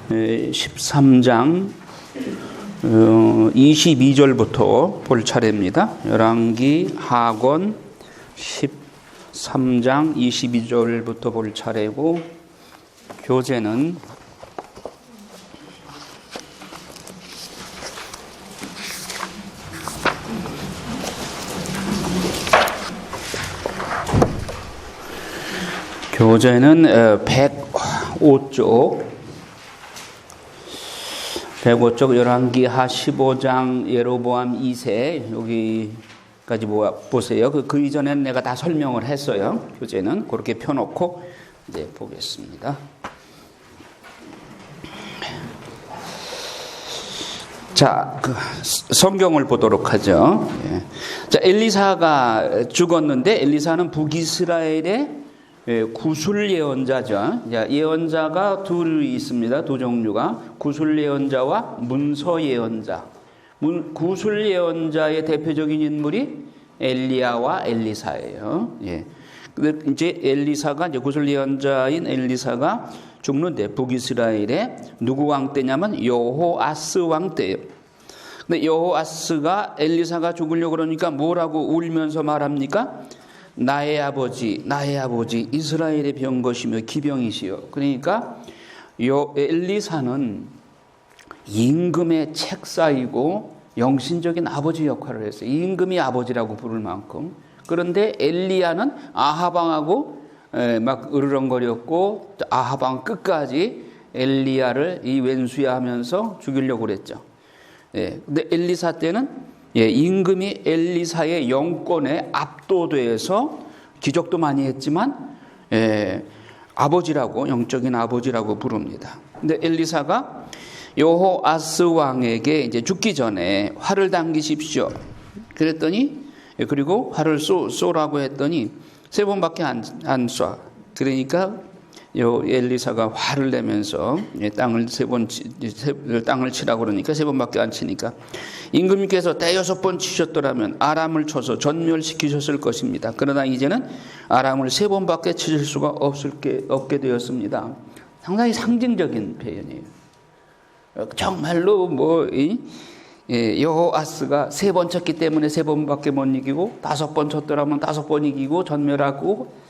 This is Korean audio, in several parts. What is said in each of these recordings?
13장 22절부터 볼 차례입니다. 열왕기 하권 13장 22절부터 볼 차례고, 교재는 교재는 105쪽 열왕기 하 15장 예로보암 2세 여기까지 보세요. 그 이전에는 내가 다 설명을 했어요. 교재는 그렇게 펴놓고 이제 보겠습니다. 자, 성경을 보도록 하죠. 자, 엘리사가 죽었는데, 엘리사는 북이스라엘의 구술 예언자죠. 예언자가 둘이 있습니다. 두 종류가. 구술 예언자와 문서 예언자. 구술 예언자의 대표적인 인물이 엘리야와 엘리사예요. 근데 이제 엘리사가, 이제 구술 예언자인 엘리사가 죽는데, 북이스라엘의 누구 왕 때냐면 여호아스 왕 때예요. 근데 여호아스가 엘리사가 죽으려고 그러니까 뭐라고 울면서 말합니까? 나의 아버지 이스라엘의 병것이며 기병이시여. 그러니까 엘리사는 임금의 책사이고 영신적인 아버지 역할을 했어요. 임금이 아버지라고 부를 만큼. 그런데 엘리야는 아하방하고 막 으르렁거렸고, 아하방 끝까지 엘리야를 이 왼수야 하면서 죽이려고 그랬죠. 근데 엘리사 때는 임금이 엘리사의 영권에 압도돼서 기적도 많이 했지만 아버지라고, 영적인 아버지라고 부릅니다. 근데 엘리사가 여호아스 왕에게 이제 죽기 전에 활을 당기십시오 그랬더니, 그리고 활을 쏘라고 했더니 3번밖에 안 쏴. 그러니까 엘리사가 화를 내면서 땅을 땅을 치라고 그러니까 3번밖에 안 치니까, 임금님께서 5번 치셨더라면 아람을 쳐서 전멸시키셨을 것입니다. 그러나 이제는 아람을 3번밖에 치실 수가 없게 되었습니다. 상당히 상징적인 표현이에요. 정말로 여호아스가 3번 쳤기 때문에 3번밖에 못 이기고, 5번 쳤더라면 5번 이기고 전멸하고,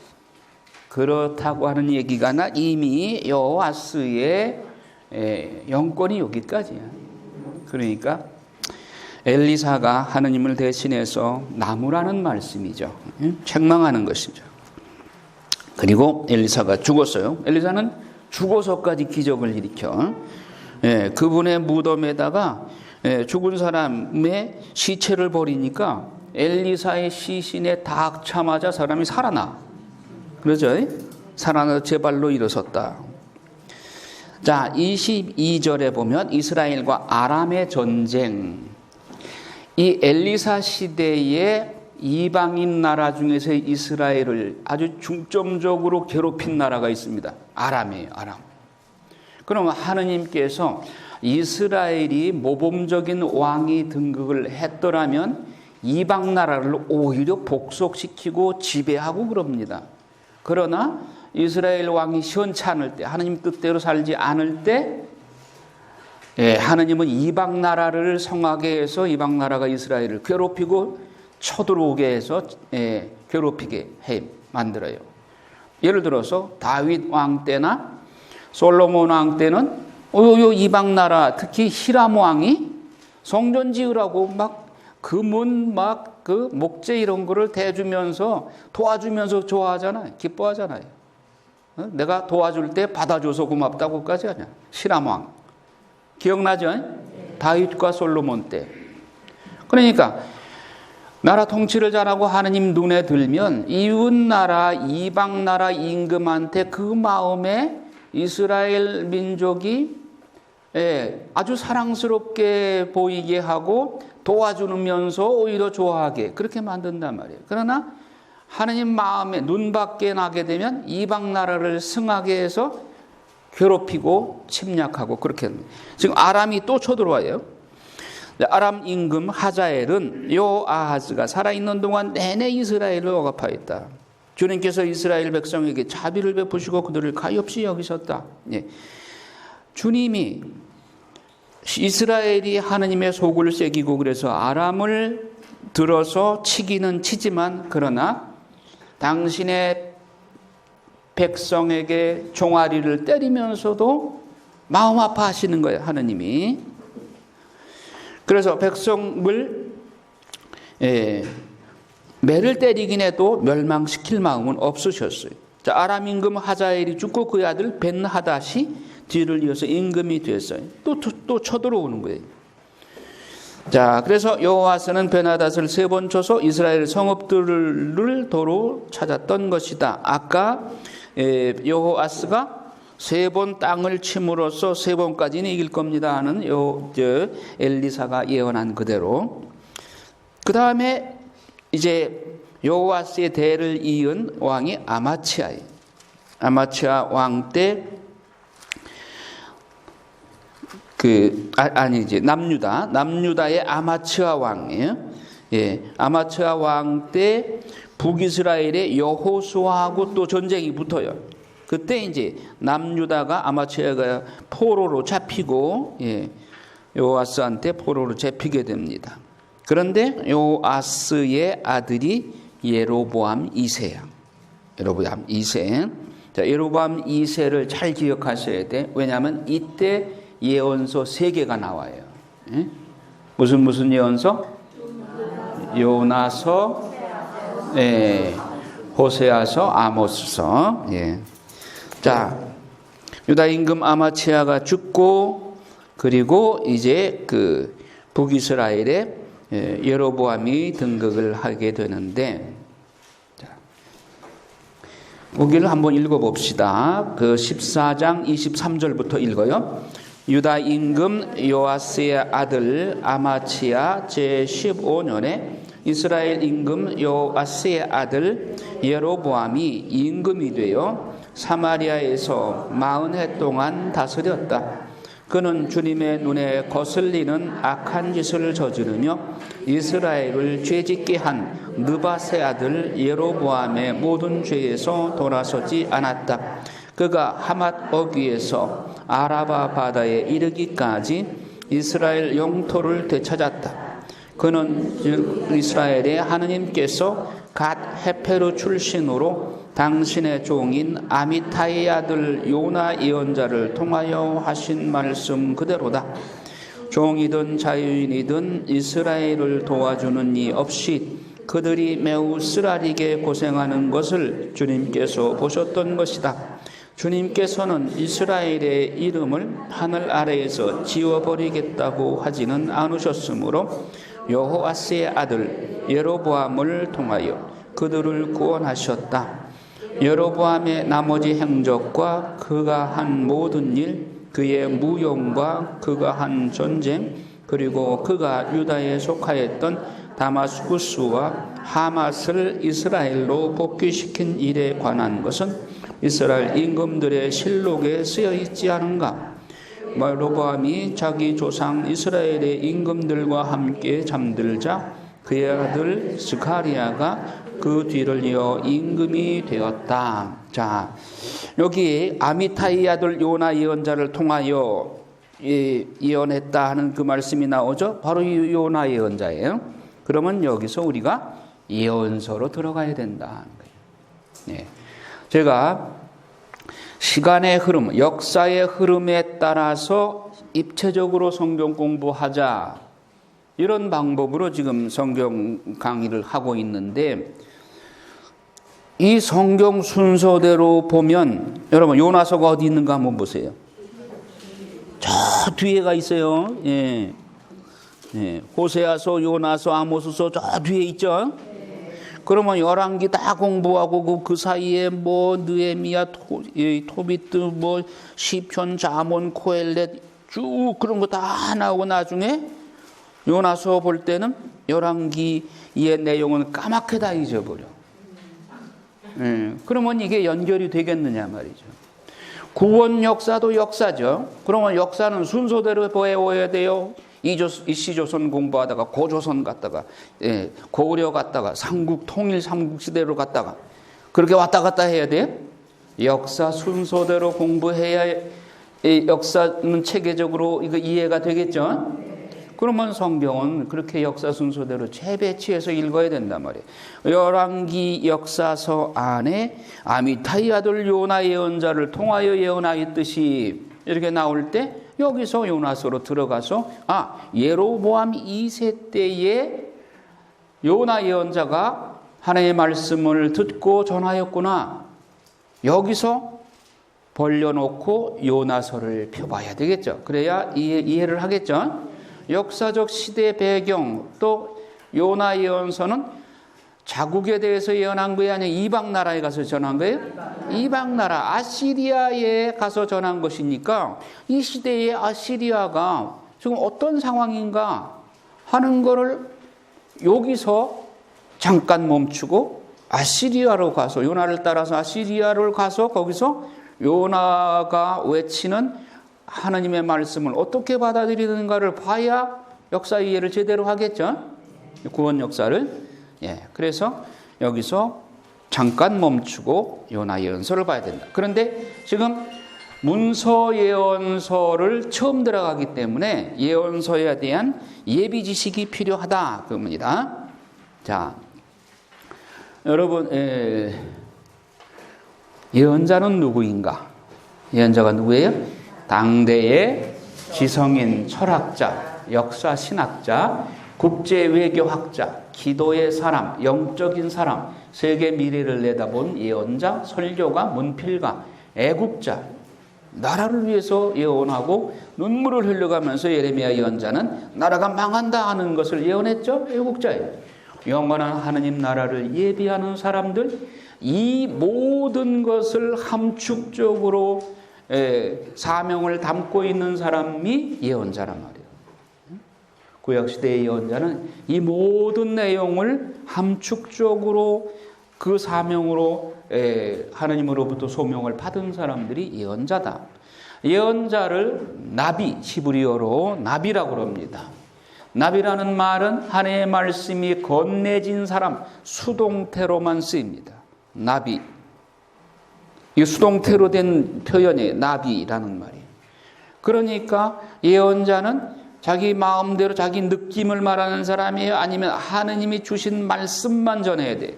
그렇다고 하는 얘기가 아니라 이미 여호아스의 영권이 여기까지야. 그러니까 엘리사가 하느님을 대신해서 나무라는 말씀이죠. 책망하는 것이죠. 그리고 엘리사가 죽었어요. 엘리사는 죽어서까지 기적을 일으켜 그분의 무덤에다가 죽은 사람의 시체를 버리니까 엘리사의 시신에 딱 차마자 사람이 살아나. 그러죠? 살아나서 제 발로 일어섰다. 자, 22절에 보면 이스라엘과 아람의 전쟁. 이 엘리사 시대의 이방인 나라 중에서 이스라엘을 아주 중점적으로 괴롭힌 나라가 있습니다. 아람이에요, 아람. 그러면 하느님께서 이스라엘이 모범적인 왕이 등극을 했더라면 이방 나라를 오히려 복속시키고 지배하고 그럽니다. 그러나 이스라엘 왕이 시원찮을 때, 하느님 뜻대로 살지 않을 때, 하느님은 이방 나라를 성하게 해서 이방 나라가 이스라엘을 괴롭히고 쳐들어오게 해서 괴롭히게 만들어요. 예를 들어서 다윗 왕 때나 솔로몬 왕 때는 이방 나라, 특히 히람 왕이 성전 지으라고 막 금은 그 목재 이런 거를 대주면서 도와주면서 좋아하잖아요. 기뻐하잖아요. 내가 도와줄 때 받아줘서 고맙다고까지 하냐. 히람 왕. 기억나죠? 다윗과 솔로몬 때. 그러니까 나라 통치를 잘하고 하느님 눈에 들면 이웃 나라, 이방 나라 임금한테 그 마음에 이스라엘 민족이 아주 사랑스럽게 보이게 하고 도와주면서 오히려 좋아하게 그렇게 만든단 말이에요. 그러나 하느님 마음에 눈밖에 나게 되면 이방 나라를 승하게 해서 괴롭히고 침략하고 그렇게 합니다. 지금 아람이 또 쳐들어와요. 아람 임금 하자엘은 여호아하스가 살아있는 동안 내내 이스라엘을 억압하였다. 주님께서 이스라엘 백성에게 자비를 베푸시고 그들을 가엾이 여기셨다. 주님이 이스라엘이 하느님의 속을 새기고 그래서 아람을 들어서 치기는 치지만 그러나 당신의 백성에게 종아리를 때리면서도 마음 아파하시는 거예요, 하느님이. 그래서 백성을 매를 때리긴 해도 멸망시킬 마음은 없으셨어요. 자, 아람 임금 하자엘이 죽고 그의 아들 벤하닷이 뒤를 이어서 임금이 됐어요. 또 쳐들어오는 거예요. 자, 그래서 여호와스는 벤하닷을 3번 쳐서 이스라엘 성읍들을 도로 찾았던 것이다. 아까 여호아스가 3번 땅을 침으로써 3번까지는 이길 겁니다 하는 엘리사가 예언한 그대로. 그 다음에 이제 여호아스의 대를 이은 왕이 아마치아예요. 아마치아 왕 때 남유다의 아마치아 왕이에요. 예, 아마치아 왕 때 북이스라엘의 여호수아하고 또 전쟁이 붙어요. 그때 이제 남유다가 아마치아가 포로로 잡히고, 여호아스한테 포로로 잡히게 됩니다. 그런데 여호아스의 아들이 예로보암 2세야. 예로보암 2세. 자, 예로보암 2세를 잘 기억하셔야 돼. 왜냐하면 이때 예언서 3개가 나와요. 예? 무슨 예언서? 요나서, 호세아서, 아모스서. 예. 자, 유다 임금 아마치아가 죽고, 그리고 이제 그 북이스라엘에 예로보암이 등극을 하게 되는데, 거기를 한번 읽어봅시다. 그 14장 23절부터 읽어요. 유다 임금 요아스의 아들 아마치아 제15년에 이스라엘 임금 요아스의 아들 예로보암이 임금이 되어 사마리아에서 40해 동안 다스렸다. 그는 주님의 눈에 거슬리는 악한 짓을 저지르며 이스라엘을 죄짓게 한 느밧의 아들 예로보암의 모든 죄에서 돌아서지 않았다. 그가 하맛 어귀에서 아라바 바다에 이르기까지 이스라엘 영토를 되찾았다. 그는 이스라엘의 하느님께서 갓 헤페르 출신으로 당신의 종인 아미타의 아들 요나 예언자를 통하여 하신 말씀 그대로다. 종이든 자유인이든 이스라엘을 도와주는 이 없이 그들이 매우 쓰라리게 고생하는 것을 주님께서 보셨던 것이다. 주님께서는 이스라엘의 이름을 하늘 아래에서 지워버리겠다고 하지는 않으셨으므로 여호아스의 아들 예로보암을 통하여 그들을 구원하셨다. 예로보암의 나머지 행적과 그가 한 모든 일, 그의 무용과 그가 한 전쟁, 그리고 그가 유다에 속하였던 다마스쿠스와 하맛을 이스라엘로 복귀시킨 일에 관한 것은 이스라엘 임금들의 실록에 쓰여 있지 않은가? 예로보암이 자기 조상 이스라엘의 임금들과 함께 잠들자 그의 아들 스가리아가 그 뒤를 이어 임금이 되었다. 자, 여기 아미타의 아들 요나 예언자를 통하여 예언했다 하는 그 말씀이 나오죠. 바로 이 요나 예언자예요. 그러면 여기서 우리가 예언서로 들어가야 된다 하는 거예요. 네. 제가 시간의 흐름, 역사의 흐름에 따라서 입체적으로 성경 공부하자 이런 방법으로 지금 성경 강의를 하고 있는데, 이 성경 순서대로 보면 여러분 요나서가 어디 있는가 한번 보세요. 저 뒤에가 있어요. 예. 예. 호세아서, 요나서, 아모스서 저 뒤에 있죠. 그러면 열왕기 다 공부하고 그 사이에 뭐 느헤미야, 토비트, 뭐 시편, 자몬, 코엘렛 쭉 그런 거 다 나오고 나중에 요나서 볼 때는 열왕기의 내용은 까맣게 다 잊어버려. 그러면 이게 연결이 되겠느냐 말이죠. 구원 역사도 역사죠. 그러면 역사는 순서대로 배워야 돼요. 이시조선 공부하다가 고조선 갔다가 고려 갔다가 삼국 통일 삼국시대로 갔다가 그렇게 왔다 갔다 해야 돼. 역사 순서대로 공부해야 이 역사는 체계적으로 이거 이해가 되겠죠? 그러면 성경은 그렇게 역사 순서대로 재배치해서 읽어야 된단 말이에요. 열왕기 역사서 안에 아미타이 아들 요나 예언자를 통하여 예언하였듯이 이렇게 나올 때 여기서 요나서로 들어가서 예로보암 2세 때에 요나 예언자가 하나님의 말씀을 듣고 전하였구나. 여기서 벌려놓고 요나서를 펴봐야 되겠죠. 그래야 이해를 하겠죠. 역사적 시대 배경 또 요나 예언서는 자국에 대해서 예언한 것이 아니라 이방 나라에 가서 전한 거예요. 이방 나라 아시리아에 가서 전한 것이니까 이 시대의 아시리아가 지금 어떤 상황인가 하는 거를 여기서 잠깐 멈추고 아시리아로 가서 요나를 따라서 아시리아를 가서 거기서 요나가 외치는 하나님의 말씀을 어떻게 받아들이는가를 봐야 역사 이해를 제대로 하겠죠. 구원 역사를. 그래서 여기서 잠깐 멈추고 요나 예언서를 봐야 된다. 그런데 지금 문서 예언서를 처음 들어가기 때문에 예언서에 대한 예비 지식이 필요하다 그 겁니다. 자, 여러분 예언자는 누구인가? 예언자가 누구예요? 당대의 지성인 철학자, 역사 신학자, 국제 외교학자, 기도의 사람, 영적인 사람, 세계 미래를 내다본 예언자, 설교가, 문필가, 애국자, 나라를 위해서 예언하고 눈물을 흘려가면서 예레미야 예언자는 나라가 망한다 하는 것을 예언했죠. 애국자예요. 영원한 하느님 나라를 예비하는 사람들, 이 모든 것을 함축적으로 사명을 담고 있는 사람이 예언자란 말이에요. 구약시대의 예언자는 이 모든 내용을 함축적으로 그 사명으로 하나님으로부터 소명을 받은 사람들이 예언자다. 예언자를 나비, 히브리어로 나비라고 합니다. 나비라는 말은 하나님의 말씀이 건네진 사람, 수동태로만 쓰입니다. 나비. 이 수동태로 된 표현이 나비라는 말이에요. 그러니까 예언자는 자기 마음대로 자기 느낌을 말하는 사람이에요? 아니면 하느님이 주신 말씀만 전해야 돼요?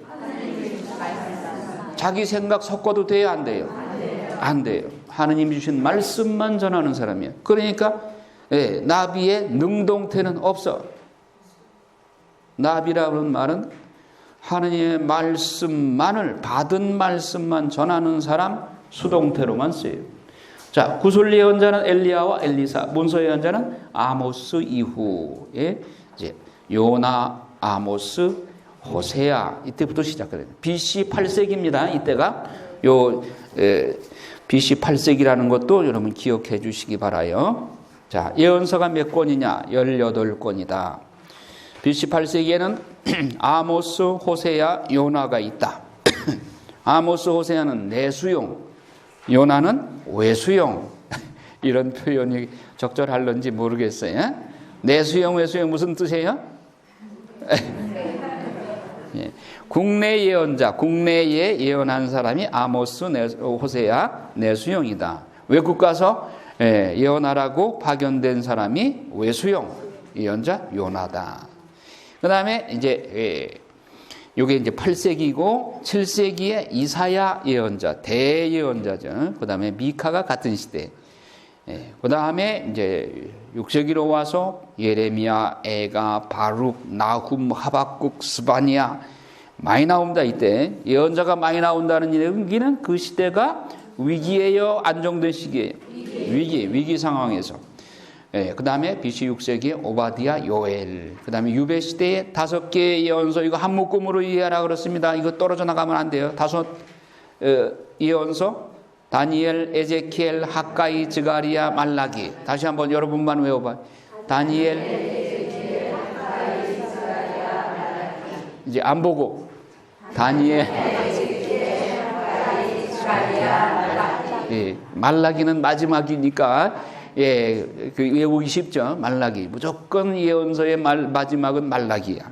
자기 생각 섞어도 돼요? 안 돼요? 안 돼요. 하느님이 주신 말씀만 전하는 사람이에요. 그러니까 나비의 능동태는 없어. 나비라는 말은 하느님의 말씀만을 받은 말씀만 전하는 사람 수동태로만 쓰여요. 자, 구술 예언자는 엘리야와 엘리사, 문서 예언자는 아모스 이후에 이제 요나, 아모스, 호세아 이때부터 시작해요. BC 8세기입니다. 이때가 BC 8세기라는 것도 여러분 기억해 주시기 바라요. 자, 예언서가 몇 권이냐? 18권이다. BC 8세기에는 아모스, 호세아, 요나가 있다. 아모스, 호세아는 내수용, 요나는 외수용. 이런 표현이 적절할런지 모르겠어요. 내수용, 외수용 무슨 뜻이에요? 국내 예언자, 국내에 예언한 사람이 아모스, 호세아, 내수용이다. 외국 가서 예언하라고 파견된 사람이 외수용, 예언자 요나다. 그 다음에 이제 이게 이제 8세기고 7세기에 이사야 예언자, 대예언자죠. 그 다음에 미카가 같은 시대. 그 다음에 이제 6세기로 와서 예레미야, 에가, 바룩, 나훔, 하박국, 스바냐 많이 나옵니다. 이때 예언자가 많이 나온다는 얘기는 그 시대가 위기예요, 안정된 시기예요? 위기 상황에서. 그 다음에 BC 6세기에 오바디아, 요엘. 그 다음에 유배 시대에 5개의 예언서, 이거 한 묶음으로 이해하라 그렇습니다. 이거 떨어져 나가면 안 돼요. 5 예언서, 다니엘, 에제키엘, 학가이, 스가랴, 말라기. 다시 한번 여러분만 외워봐요. 다니엘, 에제키엘, 학가이, 스가랴, 말라기. 이제 안 보고 다니엘, 에제키엘, 학가이, 스가랴, 말라기. 말라기는 마지막이니까 그 외우기 쉽죠. 말라기. 무조건 예언서의 마지막은 말라기야.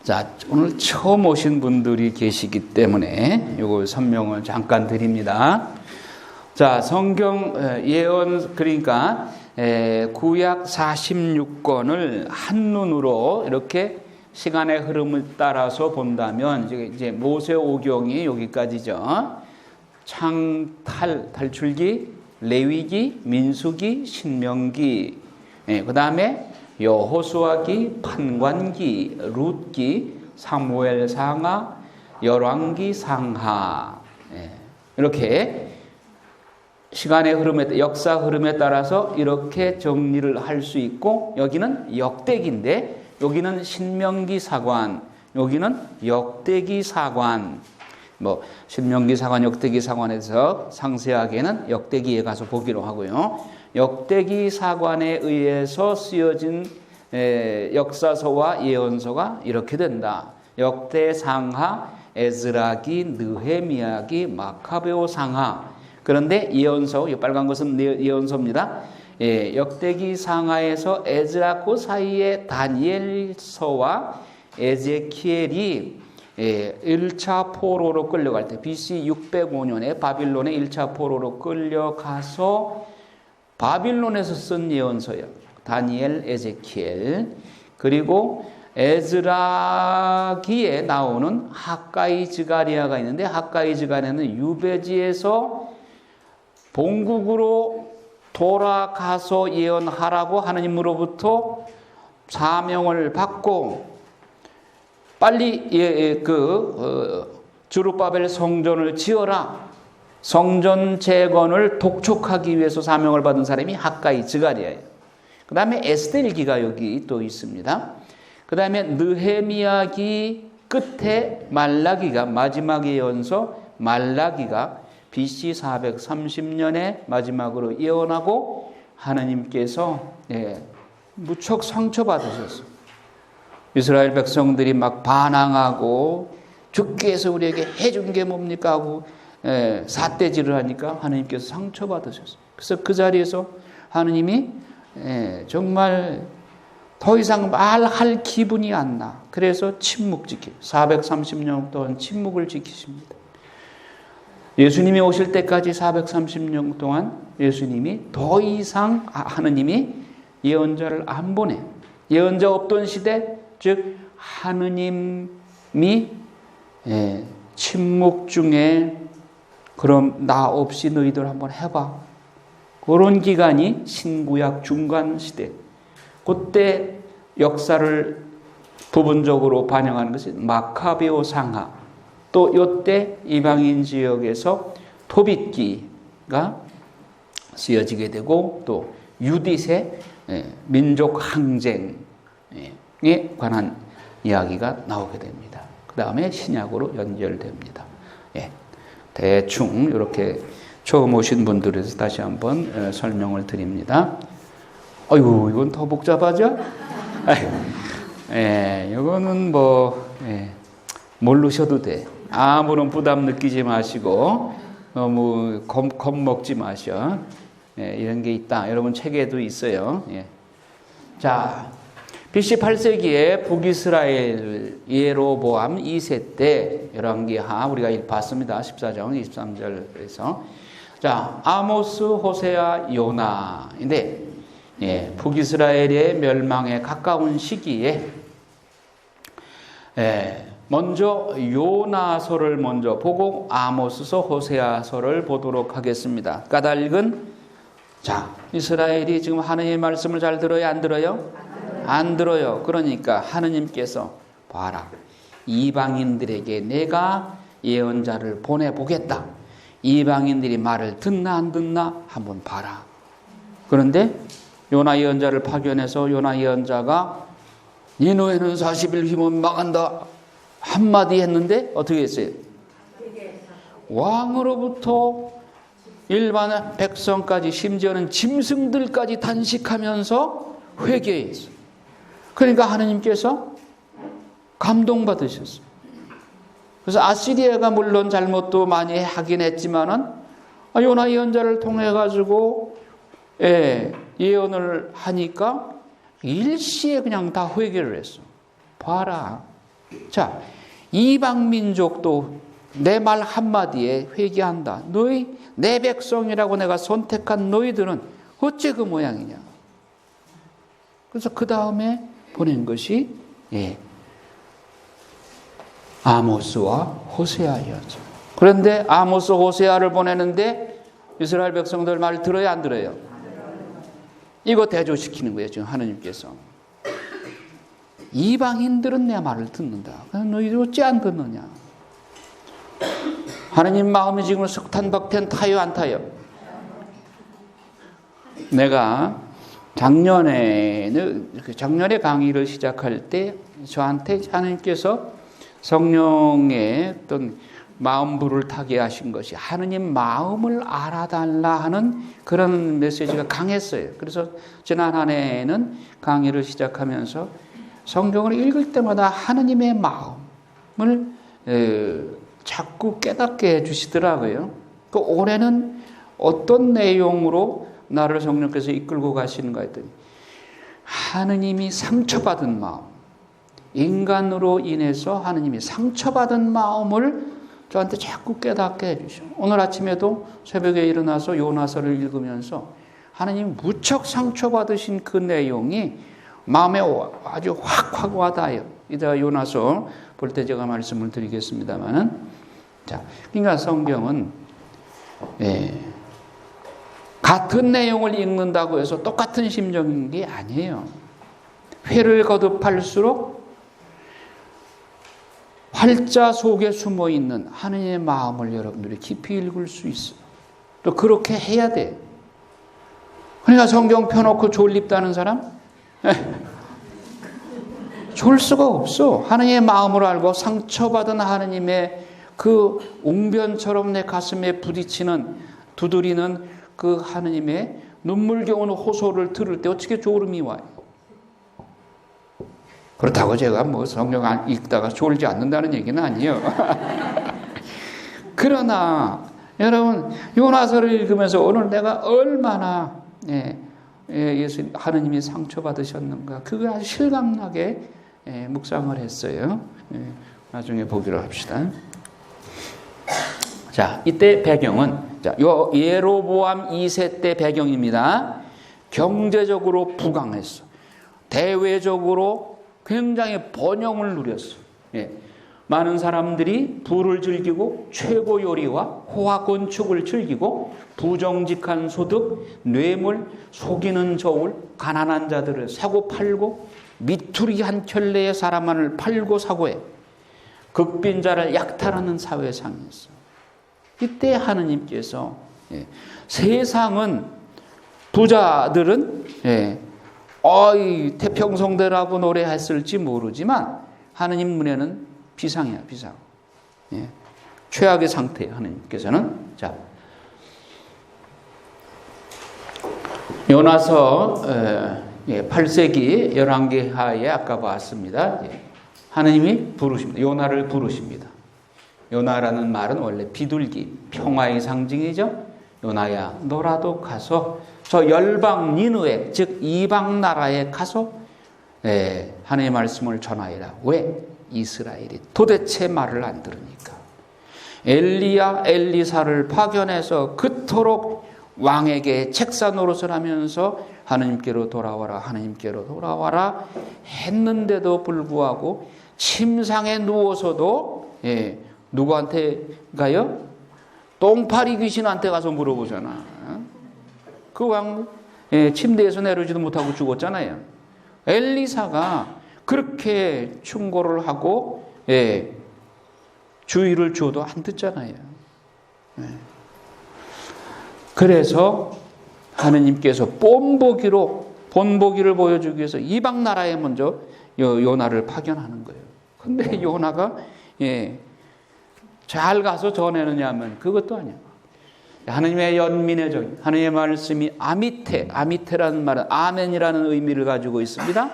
자, 오늘 처음 오신 분들이 계시기 때문에 요거 설명을 잠깐 드립니다. 자, 성경 예언, 그러니까 구약 46권을 한눈으로 이렇게 시간의 흐름을 따라서 본다면 이제 모세오경이 여기까지죠. 탈출기, 레위기, 민수기, 신명기, 그 다음에 여호수아기, 판관기, 룻기, 사무엘 상하, 열왕기 상하, 이렇게 시간의 흐름에, 역사 흐름에 따라서 이렇게 정리를 할 수 있고, 여기는 역대기인데 여기는 신명기 사관, 여기는 역대기 사관. 뭐 신명기 사관, 역대기 사관에서 상세하게는 역대기에 가서 보기로 하고요. 역대기 사관에 의해서 쓰여진 역사서와 예언서가 이렇게 된다. 역대 상하, 에스라기, 느헤미야기, 마카베오 상하. 그런데 예언서, 이 빨간 것은 예언서입니다. 역대기 상하에서 에스라 그 사이에 다니엘서와 에제키엘이 1차 포로로 끌려갈 때 BC 605년에 바빌론에 1차 포로로 끌려가서 바빌론에서 쓴 예언서예요. 다니엘, 에제키엘. 그리고 에스라기에 나오는 학가이 스가랴가 있는데, 학가이 스가랴는 유배지에서 본국으로 돌아가서 예언하라고 하느님으로부터 사명을 받고 빨리 주룹바벨 성전을 지어라. 성전 재건을 독촉하기 위해서 사명을 받은 사람이 학가이 스가랴예요. 그 다음에 에스겔기가 여기 또 있습니다. 그 다음에 느헤미야기 끝에 말라기가, 마지막 예언서 말라기가 BC 430년에 마지막으로 예언하고 하나님께서 무척 상처받으셨어요. 이스라엘 백성들이 막 반항하고 주께서 우리에게 해준 게 뭡니까 하고 삿대질을 하니까 하나님께서 상처받으셨어요. 그래서 그 자리에서 하나님이 정말 더 이상 말할 기분이 안 나. 그래서 침묵 지키. 430년 동안 침묵을 지키십니다. 예수님이 오실 때까지 430년 동안 예수님이 더 이상 하느님이 예언자를 안 보내. 예언자 없던 시대, 즉 하느님이 침묵 중에 그럼 나 없이 너희들 한번 해봐. 그런 기간이 신구약 중간 시대. 그때 역사를 부분적으로 반영하는 것이 마카베오 상하. 또 이때 이방인 지역에서 토빗기가 쓰여지게 되고, 또 유딧의 민족 항쟁에 관한 이야기가 나오게 됩니다. 그 다음에 신약으로 연결됩니다. 대충 이렇게 처음 오신 분들에서 다시 한번 설명을 드립니다. 아이고, 이건 더 복잡하죠? 이거는 모르셔도 돼. 아무런 부담 느끼지 마시고 너무 겁먹지 마셔. 이런 게 있다. 여러분 책에도 있어요. 자, BC 8세기에 북이스라엘 예로보암 2세 때 열왕기하 우리가 봤습니다. 14장 23절에서 자, 아모스, 호세아, 요나인데 북이스라엘의 멸망에 가까운 시기에 먼저 요나서를 먼저 보고 아모스서, 호세아서를 보도록 하겠습니다. 까닭은 자, 이스라엘이 지금 하나님의 말씀을 잘 들어요? 안 들어요? 안 들어요. 그러니까 하느님께서 봐라. 이방인들에게 내가 예언자를 보내보겠다. 이방인들이 말을 듣나 안 듣나 한번 봐라. 그런데 요나 예언자를 파견해서 요나 예언자가 니느웨는 40일 힘은 망한다. 한마디 했는데 어떻게 했어요? 왕으로부터 일반 백성까지 심지어는 짐승들까지 단식하면서 회개했어요. 그러니까 하나님께서 감동받으셨어요. 그래서 아시리아가 물론 잘못도 많이 하긴 했지만은 요나 예언자를 통해 가지고 예언을 하니까 일시에 그냥 다 회개를 했어. 봐라. 자, 이방 민족도 내 말 한마디에 회개한다. 너희 내 백성이라고 내가 선택한 너희들은 어째 그 모양이냐. 그래서 그 다음에 보낸 것이 아모스와 호세아였죠. 그런데 아모스 호세아를 보내는데 이스라엘 백성들 말 들어요, 안 들어요? 이거 대조시키는 거예요, 지금 하나님께서. 이방인들은 내 말을 듣는다. 너희들 어찌 안 듣느냐? 하나님 마음이 지금 석탄박탄 타요, 안 타요? 내가 작년에 강의를 시작할 때 저한테 하나님께서 성령의 어떤 마음불을 타게 하신 것이 하느님 마음을 알아달라 하는 그런 메시지가 강했어요. 그래서 지난 한 해에는 강의를 시작하면서 성경을 읽을 때마다 하느님의 마음을 자꾸 깨닫게 해주시더라고요. 그 올해는 어떤 내용으로 나를 성령께서 이끌고 가시는가 했더니 하느님이 상처받은 마음, 인간으로 인해서 하느님이 상처받은 마음을 저한테 자꾸 깨닫게 해주셔. 오늘 아침에도 새벽에 일어나서 요나서를 읽으면서 하느님 무척 상처받으신 그 내용이 마음에 아주 확 와닿아요. 이따가 요나서 볼 때 제가 말씀을 드리겠습니다만은, 자, 그러니까 성경은 같은 내용을 읽는다고 해서 똑같은 심정인 게 아니에요. 회를 거듭할수록 활자 속에 숨어 있는 하느님의 마음을 여러분들이 깊이 읽을 수 있어요. 또 그렇게 해야 돼. 그러니까 성경 펴놓고 졸립다는 사람? 졸 수가 없어. 하느님의 마음을 알고 상처받은 하느님의 그 웅변처럼 내 가슴에 부딪히는, 두드리는 그 하느님의 눈물겨운 호소를 들을 때 어떻게 졸음이 와요? 그렇다고 제가 뭐 성경 읽다가 졸지 않는다는 얘기는 아니에요. 그러나 여러분 요나서를 읽으면서 오늘 내가 얼마나 예수 하느님이 상처받으셨는가 그걸 아주 실감나게 묵상을 했어요. 나중에 보기로 합시다. 자, 이때 배경은 예로보암 2세 때 배경입니다. 경제적으로 부강했어. 대외적으로 굉장히 번영을 누렸어. 많은 사람들이 부를 즐기고 최고 요리와 호화 건축을 즐기고 부정직한 소득, 뇌물, 속이는 저울, 가난한 자들을 사고 팔고 미투리 한 켤레의 사람만을 팔고 사고해 극빈자를 약탈하는 사회상이었어. 이때 하느님께서 세상은 부자들은 태평성대라고 노래했을지 모르지만 하느님 눈에는 비상이야, 비상. 최악의 상태예요, 하느님께서는. 자, 요나서 8세기 11개 하에 아까 봤습니다. 하느님이 부르십니다. 요나를 부르십니다. 요나라는 말은 원래 비둘기, 평화의 상징이죠. 요나야, 너라도 가서 저 열방 니느웨, 즉 이방 나라에 가서 하나님의 말씀을 전하리라. 왜? 이스라엘이 도대체 말을 안 들으니까. 엘리야, 엘리사를 파견해서 그토록 왕에게 책사 노릇을 하면서 하나님께로 돌아와라, 하나님께로 돌아와라 했는데도 불구하고 침상에 누워서도 누구한테 가요? 똥파리 귀신한테 가서 물어보잖아. 그 왕 침대에서 내려오지도 못하고 죽었잖아요. 엘리사가 그렇게 충고를 하고 주의를 줘도 안 듣잖아요. 그래서 하느님께서 본보기를 보여주기 위해서 이방 나라에 먼저 요나를 파견하는 거예요. 근데 요나가 잘 가서 전해느냐 하면 그것도 아니야. 하느님의 연민의 정, 하느님의 말씀이 아미테라는 말은 아멘이라는 의미를 가지고 있습니다.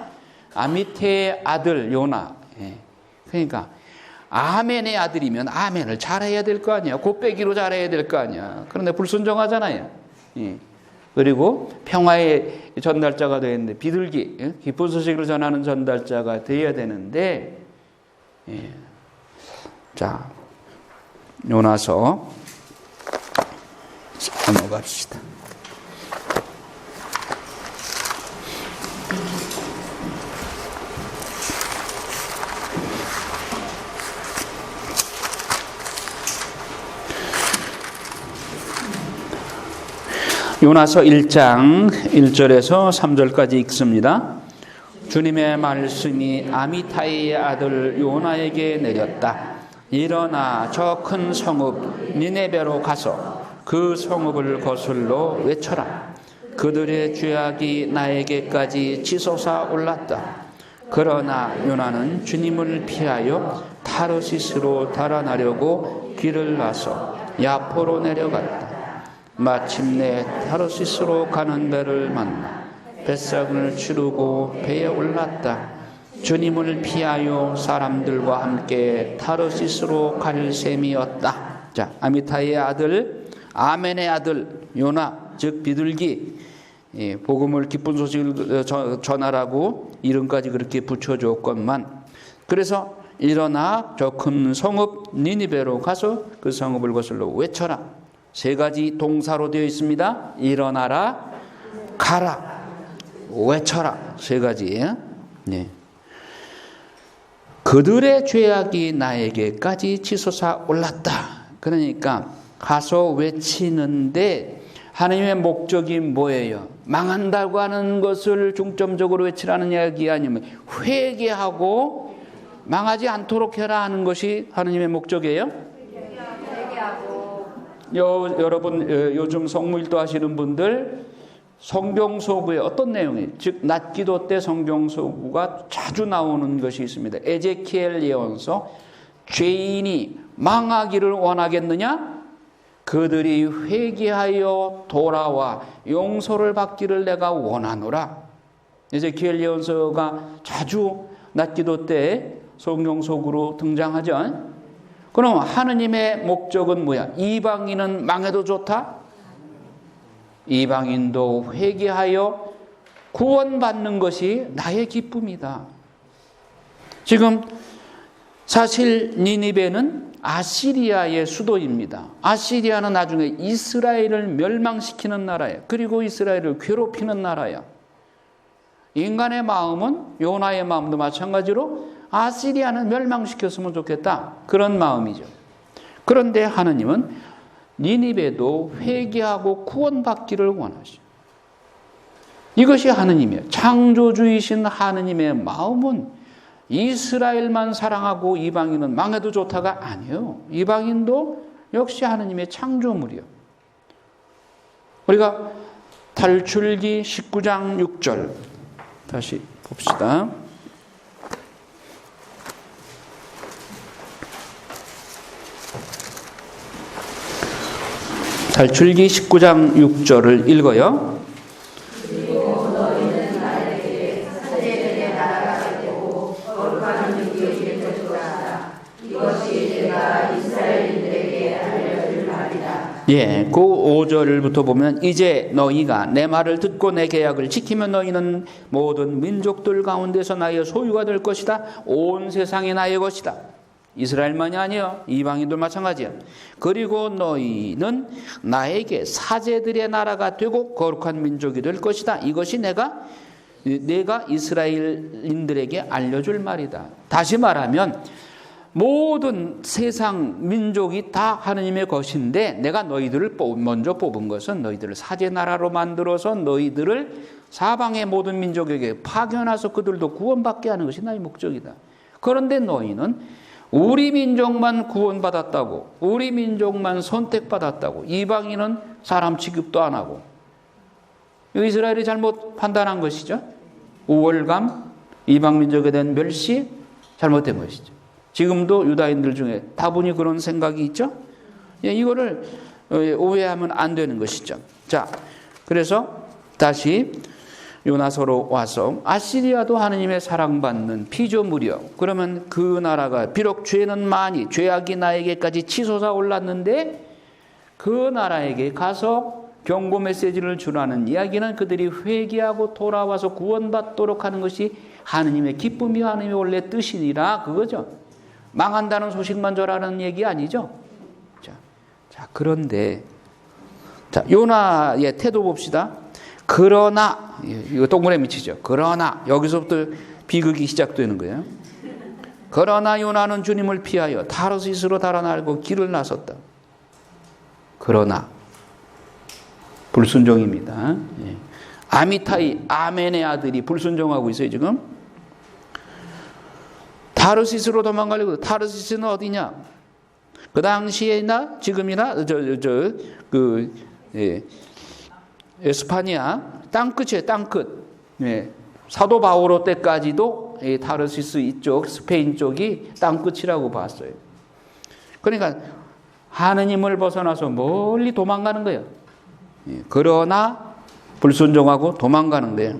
아미테의 아들 요나. 그러니까 아멘의 아들이면 아멘을 잘해야 될 거 아니야. 곱빼기로 잘해야 될 거 아니야. 그런데 불순종하잖아요. 그리고 평화의 전달자가 되었는데 비둘기, 기쁜 소식을 전하는 전달자가 되어야 되는데 예. 자, 요나서 넘어갑시다. 요나서 1장 1절에서 3절까지 읽습니다. 주님의 말씀이 아미타이의 아들 요나에게 내렸다. 일어나 저 큰 성읍 니네베로 가서 그 성읍을 거슬러 외쳐라. 그들의 죄악이 나에게까지 치솟아 올랐다. 그러나 요나는 주님을 피하여 타르시스로 달아나려고 길을 나서 야포로 내려갔다. 마침내 타르시스로 가는 배를 만나 뱃삭을 치르고 배에 올랐다. 주님을 피하여 사람들과 함께 타르시스로 갈 셈이었다. 자, 아미타이의 아들, 아멘의 아들 요나, 즉 비둘기, 복음을 기쁜 소식을 전하라고 이름까지 그렇게 붙여줬건만, 그래서 일어나 저 큰 성읍 니니베로 가서 그 성읍을 거슬러 외쳐라. 세 가지 동사로 되어 있습니다. 일어나라, 가라, 외쳐라. 세 가지. 네. 그들의 죄악이 나에게까지 치솟아 올랐다. 그러니까 가서 외치는데 하나님의 목적이 뭐예요? 망한다고 하는 것을 중점적으로 외치라는 이야기 아니면 회개하고 망하지 않도록 해라 하는 것이 하나님의 목적이에요? 여러분 요즘 성무일도 하시는 분들 성경소구에 어떤 내용이, 즉 낮기도 때 성경소구가 자주 나오는 것이 있습니다. 에제키엘 예언서, 죄인이 망하기를 원하겠느냐? 그들이 회개하여 돌아와 용서를 받기를 내가 원하노라. 에제키엘 예언서가 자주 낮기도 때 성경소구로 등장하죠. 그럼 하느님의 목적은 뭐야? 이방인은 망해도 좋다? 이방인도 회개하여 구원받는 것이 나의 기쁨이다. 지금 사실 니니베는 아시리아의 수도입니다. 아시리아는 나중에 이스라엘을 멸망시키는 나라예요. 그리고 이스라엘을 괴롭히는 나라예요. 인간의 마음은, 요나의 마음도 마찬가지로 아시리아는 멸망시켰으면 좋겠다, 그런 마음이죠. 그런데 하느님은 니니베도 회개하고 구원받기를 원하시죠. 이것이 하느님이에요. 창조주이신 하느님의 마음은 이스라엘만 사랑하고 이방인은 망해도 좋다가 아니에요. 이방인도 역시 하느님의 창조물이에요. 우리가 탈출기 19장 6절 다시 봅시다. 탈출기 19장 6절을 읽어요. 그리고 너희는 나에게 사제들의 나라가 되고 거룩한 민족이 될 것이다. 이것이 내가 이스라엘인들에게 알려줄 말이다. 예, 그 5절부터 보면 이제 너희가 내 말을 듣고 내 계약을 지키면 너희는 모든 민족들 가운데서 나의 소유가 될 것이다. 온 세상이 나의 것이다. 이스라엘만이 아니요, 이방인도 마찬가지야. 그리고 너희는 나에게 사제들의 나라가 되고 거룩한 민족이 될 것이다. 이것이 내가 이스라엘인들에게 알려줄 말이다. 다시 말하면 모든 세상 민족이 다 하느님의 것인데 내가 너희들을 먼저 뽑은 것은 너희들을 사제 나라로 만들어서 너희들을 사방의 모든 민족에게 파견해서 그들도 구원받게 하는 것이 나의 목적이다. 그런데 너희는 우리 민족만 구원받았다고, 우리 민족만 선택받았다고, 이방인은 사람 취급도 안 하고, 이스라엘이 잘못 판단한 것이죠. 우월감, 이방 민족에 대한 멸시, 잘못된 것이죠. 지금도 유다인들 중에 다분히 그런 생각이 있죠. 이거를 오해하면 안 되는 것이죠. 자, 그래서 다시 요나서로 와서 아시리아도 하느님의 사랑받는 피조물이요. 그러면 그 나라가 비록 죄는 많이, 죄악이 나에게까지 치솟아 올랐는데 그 나라에게 가서 경고 메시지를 주라는 이야기는 그들이 회개하고 돌아와서 구원받도록 하는 것이 하느님의 기쁨이 하느님의 원래 뜻이니라, 그거죠. 망한다는 소식만 전하는 얘기 아니죠? 자, 그런데 자, 요나의 태도 봅시다. 그러나, 이거 동그라미 치죠. 그러나, 여기서부터 비극이 시작되는 거예요. 그러나 요나는 주님을 피하여 타르시스로 달아나고 길을 나섰다. 그러나, 불순종입니다. 아미타이, 아멘의 아들이 불순종하고 있어요, 지금. 타르시스로 도망가려고. 타르시스는 어디냐? 그 당시에나 지금이나 에스파니아 땅끝이에요. 땅끝. 사도 바오로 때까지도 타르시스 이쪽 스페인 쪽이 땅끝이라고 봤어요. 그러니까 하느님을 벗어나서 멀리 도망가는 거예요. 그러나 불순종하고 도망가는 거예요.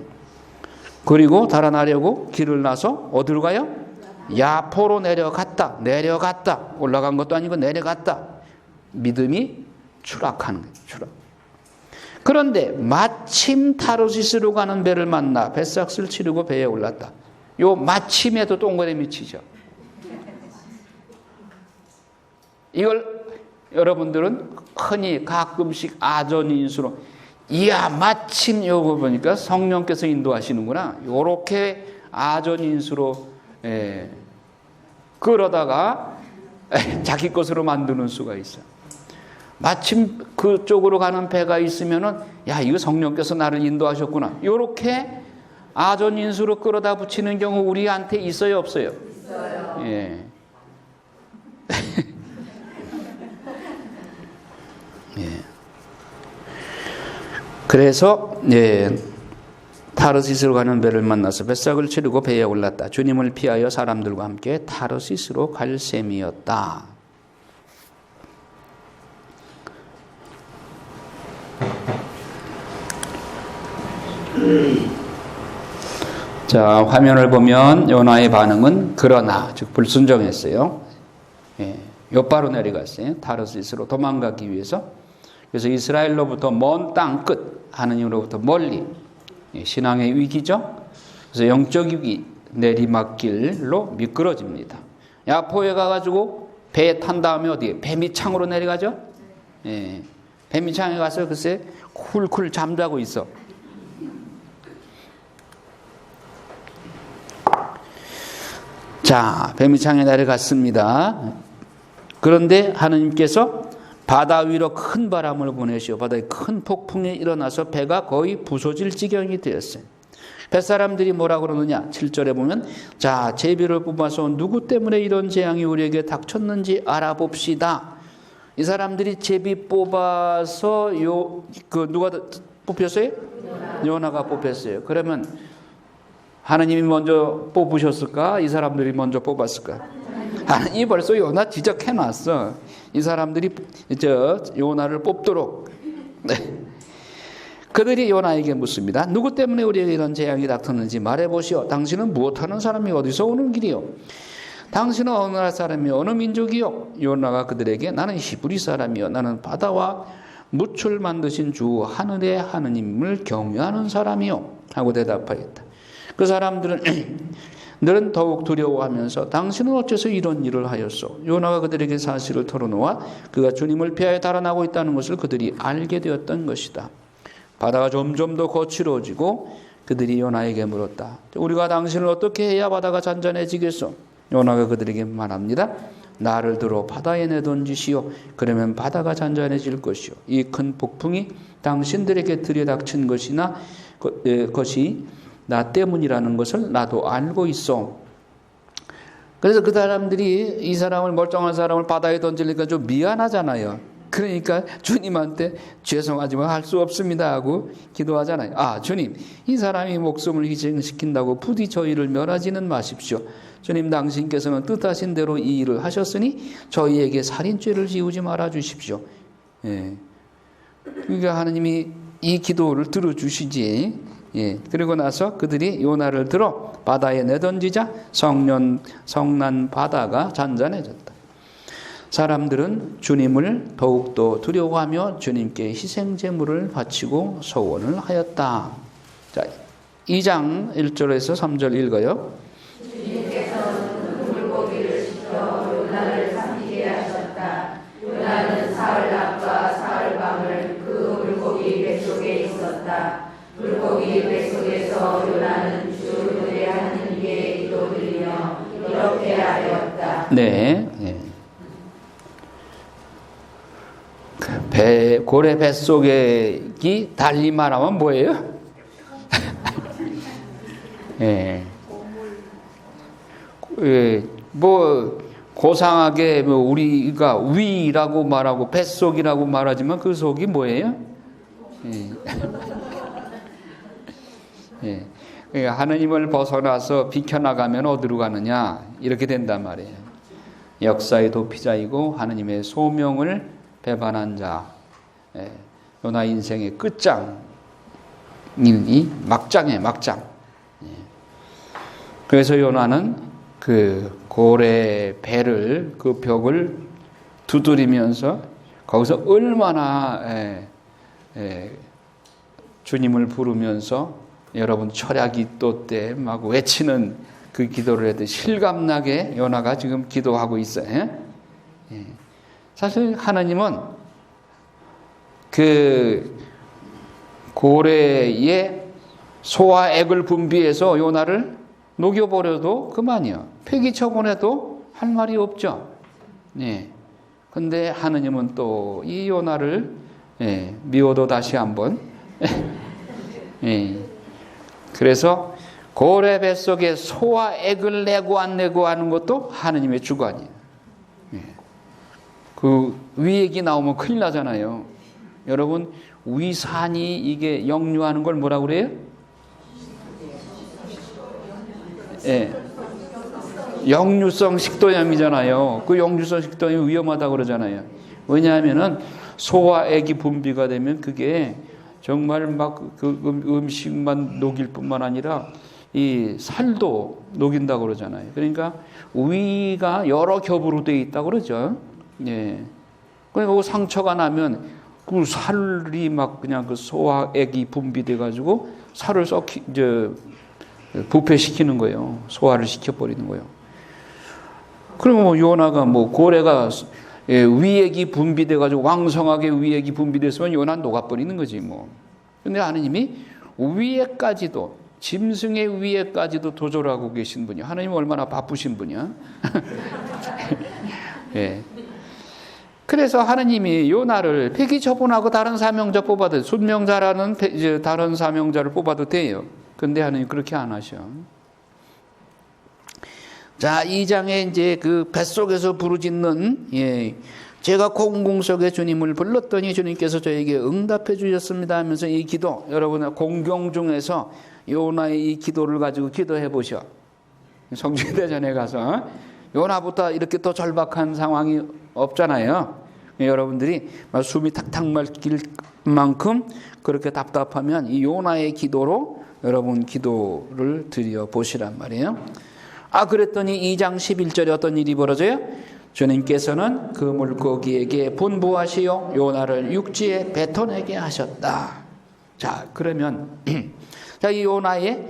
그리고 달아나려고 길을 나서 어디로 가요? 야포로 내려갔다. 올라간 것도 아니고 내려갔다. 믿음이 추락하는 거예요. 추락. 그런데 마침 타르시스로 가는 배를 만나 뱃삭을 치르고 배에 올랐다. 요 마침에도 동그라미 치죠. 이걸 여러분들은 흔히 가끔씩 아전인수로 이야 마침 요거 보니까 성령께서 인도하시는구나. 요렇게 아전인수로 끌어다가 자기 것으로 만드는 수가 있어요. 마침 그쪽으로 가는 배가 있으면은 야 이거 성령께서 나를 인도하셨구나. 요렇게 아전인수로 끌어다 붙이는 경우 우리한테 있어요, 없어요? 있어요. 예. 예. 그래서 타르시스로 가는 배를 만나서 뱃삭을 치르고 배에 올랐다. 주님을 피하여 사람들과 함께 타르시스로 갈 셈이었다. 자, 화면을 보면 요나의 반응은 그러나, 즉 불순종했어요. 엿바로 내려갔어요. 타르시스로 도망가기 위해서. 그래서 이스라엘로부터 먼 땅 끝, 하느님으로부터 멀리, 신앙의 위기죠. 그래서 영적 위기, 내리막길로 미끄러집니다. 야포에 가가지고 배에 탄 다음에 어디에? 배미창으로 내려가죠. 배미창에 가서 글쎄 쿨쿨 잠자고 있어. 자, 배미창에 내려갔습니다. 그런데 하느님께서 바다 위로 큰 바람을 보내시오. 바다에 큰 폭풍이 일어나서 배가 거의 부서질 지경이 되었어요. 뱃사람들이 뭐라 그러느냐? 7절에 보면 자, 제비를 뽑아서 누구 때문에 이런 재앙이 우리에게 닥쳤는지 알아봅시다. 이 사람들이 제비 뽑아서 누가 뽑혔어요? 요나가 뽑혔어요. 그러면 하나님이 먼저 뽑으셨을까? 이 사람들이 먼저 뽑았을까? 하나님이 벌써 요나 지적해놨어. 이 사람들이 요나를 뽑도록. 그들이 요나에게 묻습니다. 누구 때문에 우리에게 이런 재앙이 닥쳤는지 말해보시오. 당신은 무엇하는 사람이 어디서 오는 길이요? 당신은 어느 나라 사람이요? 어느 민족이요? 요나가 그들에게 나는 히브리 사람이요. 나는 바다와 묻을 만드신 주 하늘의 하느님을 경외하는 사람이요. 하고 대답하였다. 그 사람들은 너는 더욱 두려워하면서 당신은 어째서 이런 일을 하였소? 요나가 그들에게 사실을 털어놓아 그가 주님을 피하여 달아나고 있다는 것을 그들이 알게 되었던 것이다. 바다가 점점 더 거칠어지고 그들이 요나에게 물었다. 우리가 당신을 어떻게 해야 바다가 잔잔해지겠소? 요나가 그들에게 말합니다. 나를 들어 바다에 내던지시오. 그러면 바다가 잔잔해질 것이요. 이 큰 폭풍이 당신들에게 들이닥친 것이 나 때문이라는 것을 나도 알고 있어. 그래서 그 사람들이 이 사람을, 멀쩡한 사람을 바다에 던지니까 좀 미안하잖아요. 그러니까 주님한테 죄송하지만 할 수 없습니다 하고 기도하잖아요. 아, 주님, 이 사람이 목숨을 희생시킨다고 부디 저희를 멸하지는 마십시오. 주님, 당신께서는 뜻하신 대로 이 일을 하셨으니 저희에게 살인죄를 지우지 말아 주십시오. 그러니까 하나님이 이 기도를 들어주시지. 그리고 나서 그들이 요나를 들어 바다에 내던지자 성난 바다가 잔잔해졌다. 사람들은 주님을 더욱더 두려워하며 주님께 희생제물을 바치고 소원을 하였다. 자, 2장 1절에서 3절 읽어요. 주님께서는 물고기를 시켜 되었다. 물고기 뱃속에서 요나는 주 그의 하느님께 기도드리며 이렇게 하였다. 네. 고래 뱃속에 달리 말하면 뭐예요? 뭐 고상하게 뭐 우리가 위라고 말하고 뱃속이라고 말하지만 그 속이 뭐예요? 그러니까 하느님을 벗어나서 비켜나가면 어디로 가느냐 이렇게 된단 말이에요. 역사의 도피자이고 하느님의 소명을 배반한 자, 요나 인생의 끝장이 막장이에요, 막장. 그래서 요나는 그 고래 배를 그 벽을 두드리면서 거기서 얼마나 주님을 부르면서 여러분 철야기도 때 막 외치는 그 기도를 해도 실감나게 요나가 지금 기도하고 있어요. 사실 하나님은 그 고래의 소와 액을 분비해서 요나를 녹여버려도 그만이요. 폐기 처분해도 할 말이 없죠. 근데 하느님은 또 이 요나를 미워도 다시 한번 그래서 고래 뱃속에 소와 액을 내고 안 내고 하는 것도 하느님의 주관이에요. 그 위액이 나오면 큰일 나잖아요. 여러분 위산이 이게 역류하는 걸 뭐라고 그래요? 역류성 식도염이잖아요. 그 역류성 식도염이 위험하다고 그러잖아요. 왜냐하면은 소와 액이 분비가 되면 그게 정말 막 그 음식만 녹일 뿐만 아니라 이 살도 녹인다고 그러잖아요. 그러니까 위가 여러 겹으로 되어 있다고 그러죠. 그러니까 상처가 나면 그 살이 막 그냥 그 소와 액이 분비돼 가지고 살을 부패시키는 거예요. 소화를 시켜버리는 거예요. 그러면 뭐 요나가 뭐 고래가 위액이 분비돼 가지고 왕성하게 위액이 분비됐으면 요나는 녹아버리는 거지 뭐. 근데 하느님이 위액까지도 짐승의 위액까지도 조절하고 계신 분이야. 하나님 얼마나 바쁘신 분이야. 그래서 하나님이 요나를 폐기 처분하고 다른 사명자 뽑아도 순명자라는 이제 다른 사명자를 뽑아도 돼요. 근데 하나님 그렇게 안 하셔. 자, 2장에 이제 그 뱃속에서 부르짖는 제가 공공석에 주님을 불렀더니 주님께서 저에게 응답해 주셨습니다 하면서 이 기도, 여러분 공경 중에서 요나의 이 기도를 가지고 기도해 보셔. 성지대전에 가서 요나보다 이렇게 더 절박한 상황이 없잖아요. 여러분들이 숨이 탁탁 막힐 만큼 그렇게 답답하면 이 요나의 기도로 여러분 기도를 드려 보시란 말이에요. 그랬더니 2장 11절에 어떤 일이 벌어져요? 주님께서는 그 물고기에게 분부하시어 요나를 육지에 뱉어내게 하셨다. 자, 그러면 자, 이 요나의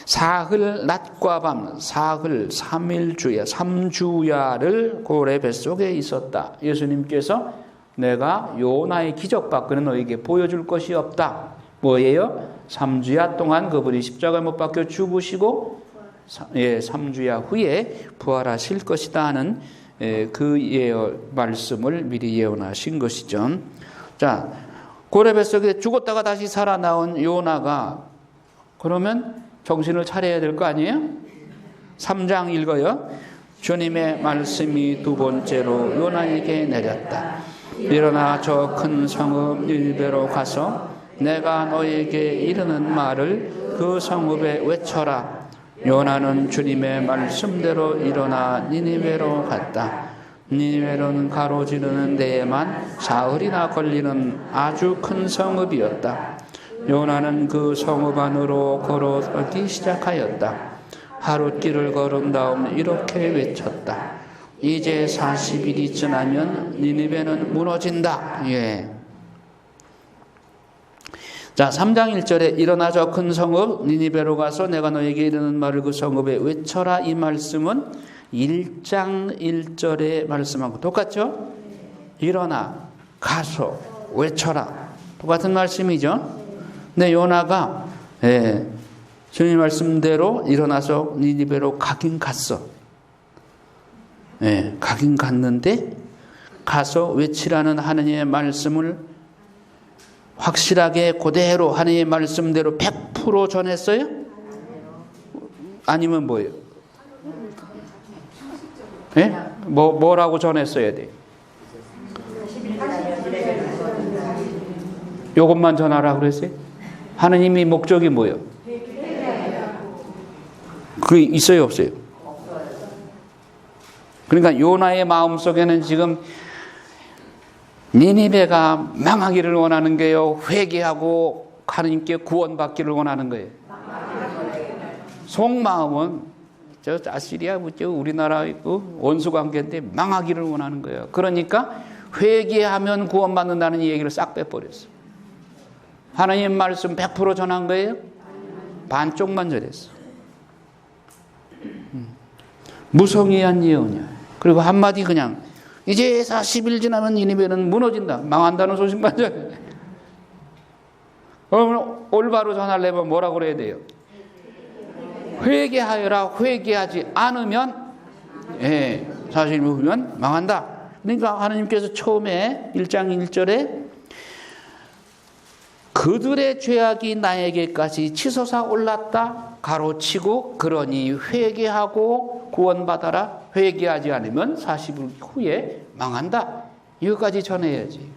사흘 낮과 밤, 사흘 3일주야, 3주야를 고래 뱃속에 있었다. 예수님께서 내가 요나의 기적밖에는 너에게 보여줄 것이 없다. 뭐예요? 3주야 동안 그분이 십자가에 못 박혀 죽으시고 3주야 후에 부활하실 것이다 하는 그 말씀을 미리 예언하신 것이죠. 자, 고래 뱃속에 죽었다가 다시 살아나온 요나가 그러면 정신을 차려야 될 거 아니에요? 3장 읽어요. 주님의 말씀이 두 번째로 요나에게 내렸다. 일어나 저 큰 성읍 니느웨로 가서 내가 너에게 이르는 말을 그 성읍에 외쳐라. 요나는 주님의 말씀대로 일어나 니느웨로 갔다. 니느웨로는 가로지르는 데에만 사흘이나 걸리는 아주 큰 성읍이었다. 요나는 그 성읍 안으로 걸어가기 시작하였다. 하룻길을 걸은 다음 이렇게 외쳤다. 이제 40일이 지나면 니느웨는 무너진다. 자, 3장 1절에 일어나 저 큰 성읍 니느웨로 가서 내가 너에게 이르는 말을 그 성읍에 외쳐라. 이 말씀은 1장 1절에 말씀하고 똑같죠? 일어나 가서 외쳐라. 똑같은 말씀이죠. 근데 요나가 주님 말씀대로 일어나서 니니베로 가긴 갔어. 가긴 갔는데 가서 외치라는 하나님의 말씀을 확실하게 그대로 하나님의 말씀대로 100% 전했어요? 아니면 뭐예요? 뭐라고 전했어야 돼? 요것만 전하라 그랬어요? 하나님이 목적이 뭐예요? 그게 있어요, 없어요? 그러니까 요나의 마음속에는 지금 니니베가 망하기를 원하는 거예요? 회개하고 하나님께 구원받기를 원하는 거예요? 속마음은 저 아시리아, 우리나라 원수 관계인데 망하기를 원하는 거예요. 그러니까 회개하면 구원받는다는 얘기를 싹 빼버렸어. 하나님 말씀 100% 전한 거예요? 반쪽만 전했어. 무성의한 예언이야. 그리고 한마디 그냥 이제 40일 지나면 니니베는 무너진다. 망한다는 소식만 전해. 그러면 올바로 전하려면 뭐라고 그래야 돼요? 회개하여라. 회개하지 않으면 40일 후면 망한다. 그러니까 하나님께서 처음에 1장 1절에 그들의 죄악이 나에게까지 치솟아 올랐다. 가로치고 그러니 회개하고 구원받아라. 회개하지 않으면 40일 후에 망한다. 이거까지 전해야지.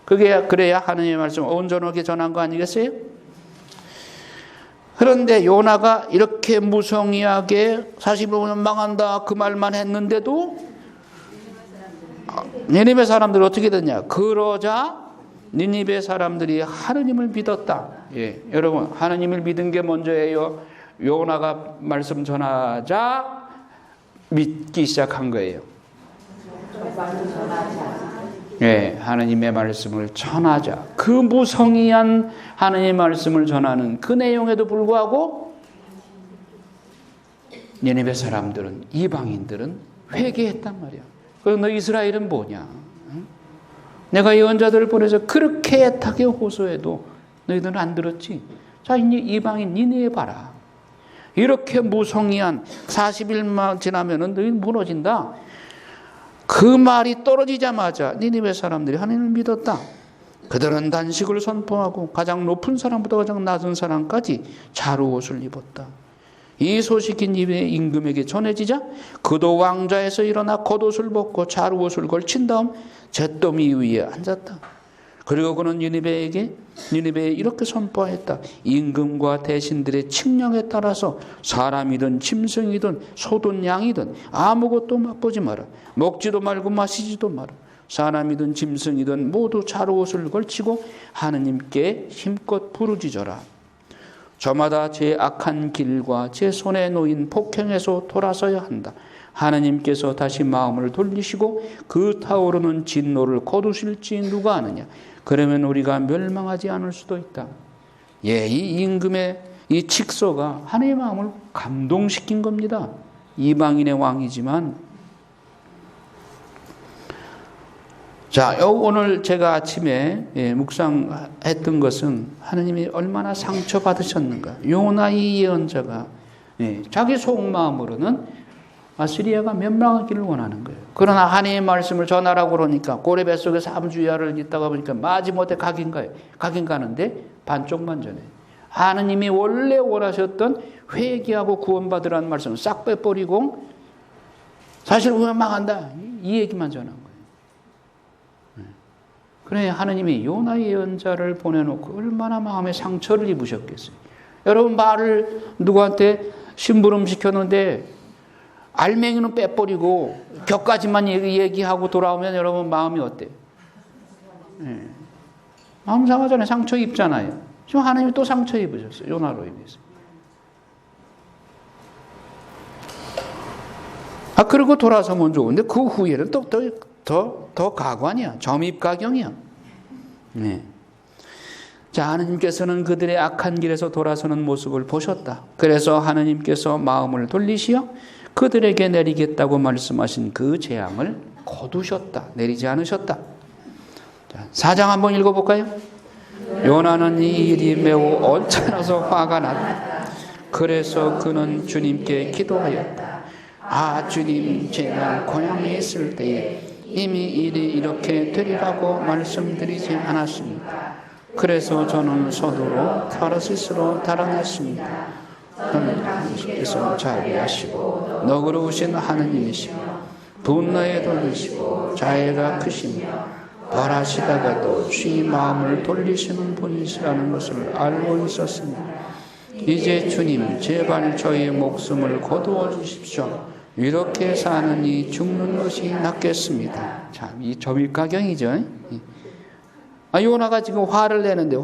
그래야 하나님의 말씀 온전하게 전한 거 아니겠어요? 그런데 요나가 이렇게 무성의하게 40일 후면 망한다 그 말만 했는데도 니니베 사람들이 어떻게 됐냐? 그러자 니니베 사람들이 하나님을 믿었다. 여러분, 하나님을 믿은 게 먼저예요? 요나가 말씀 전하자 믿기 시작한 거예요. 하나님의 말씀을 전하자. 그 무성의한 하나님의 말씀을 전하는 그 내용에도 불구하고 니니베 사람들은, 이방인들은 회개했단 말이야. 그래서 너 이스라엘은 뭐냐? 내가 예언자들을 보내서 그렇게 애타게 호소해도 너희들은 안 들었지. 자, 이제 이방인 니네에 봐라. 이렇게 무성의한 40일만 지나면은 너희 무너진다. 그 말이 떨어지자마자 니니베 사람들이 하나님을 믿었다. 그들은 단식을 선포하고 가장 높은 사람부터 가장 낮은 사람까지 자루옷을 입었다. 이 소식이 니니베 임금에게 전해지자 그도 왕좌에서 일어나 겉옷을 벗고 자루옷을 걸친 다음 잿더미 위에 앉았다. 그리고 그는 니니베에 이렇게 선포했다. 임금과 대신들의 칙령에 따라서 사람이든 짐승이든 소든 양이든 아무것도 맛보지 마라. 먹지도 말고 마시지도 마라. 사람이든 짐승이든 모두 자루옷을 걸치고 하느님께 힘껏 부르짖어라. 저마다 제 악한 길과 제 손에 놓인 폭행에서 돌아서야 한다. 하나님께서 다시 마음을 돌리시고 그 타오르는 진노를 거두실지 누가 아느냐. 그러면 우리가 멸망하지 않을 수도 있다. 이 임금의 이 칙서가 하나님의 마음을 감동시킨 겁니다. 이방인의 왕이지만. 자, 오늘 제가 아침에 묵상했던 것은 하나님이 얼마나 상처받으셨는가. 요나의 예언자가 자기 속마음으로는 아시리아가 멸망하기를 원하는 거예요. 그러나 하나님의 말씀을 전하라고 그러니까 고래 뱃속에 3주야를 있다가 보니까 마지못해 가긴 가는데 반쪽만 전해. 하나님이 원래 원하셨던 회개하고 구원받으라는 말씀을 싹 빼버리고 사실 우리가 망한다 이 얘기만 전한 거예요. 그래 하나님이 요나 예언자를 보내놓고 얼마나 마음에 상처를 입으셨겠어요. 여러분 말을 누구한테 심부름 시켰는데 알맹이는 빼버리고 격까지만 얘기하고 돌아오면 여러분 마음이 어때요? 마음 상하잖아요. 상처 입잖아요. 지금 하나님이 또 상처 입으셨어요. 요나로 인해서. 그리고 돌아서면 좋은데 그 후에는 또 더 가관이야. 점입가경이야. 자, 하나님께서는 그들의 악한 길에서 돌아서는 모습을 보셨다. 그래서 하나님께서 마음을 돌리시어 그들에게 내리겠다고 말씀하신 그 재앙을 거두셨다. 내리지 않으셨다. 자, 4장 한번 읽어볼까요? 요나는 이 일이 매우 언짢아서 화가 났다. 그래서 그는 주님께 기도하였다. 아, 주님, 제가 고향에 있을 때에 이미 일이 이렇게 되리라고 말씀드리지 않았습니다. 그래서 저는 서두로 타르시스로 달아났습니다. 저는 하나님께서 자비하시고 너그러우신 하느님이시며 분노에 돌리시고 자애가 크시며 벌하시다가도 주의 마음을 돌리시는 분이시라는 것을 알고 있었습니다. 이제 주님, 제발 저의 목숨을 거두어 주십시오. 이렇게 사느니 죽는 것이 낫겠습니다. 참, 이 점입가경이죠. 요나가 지금 화를 내는데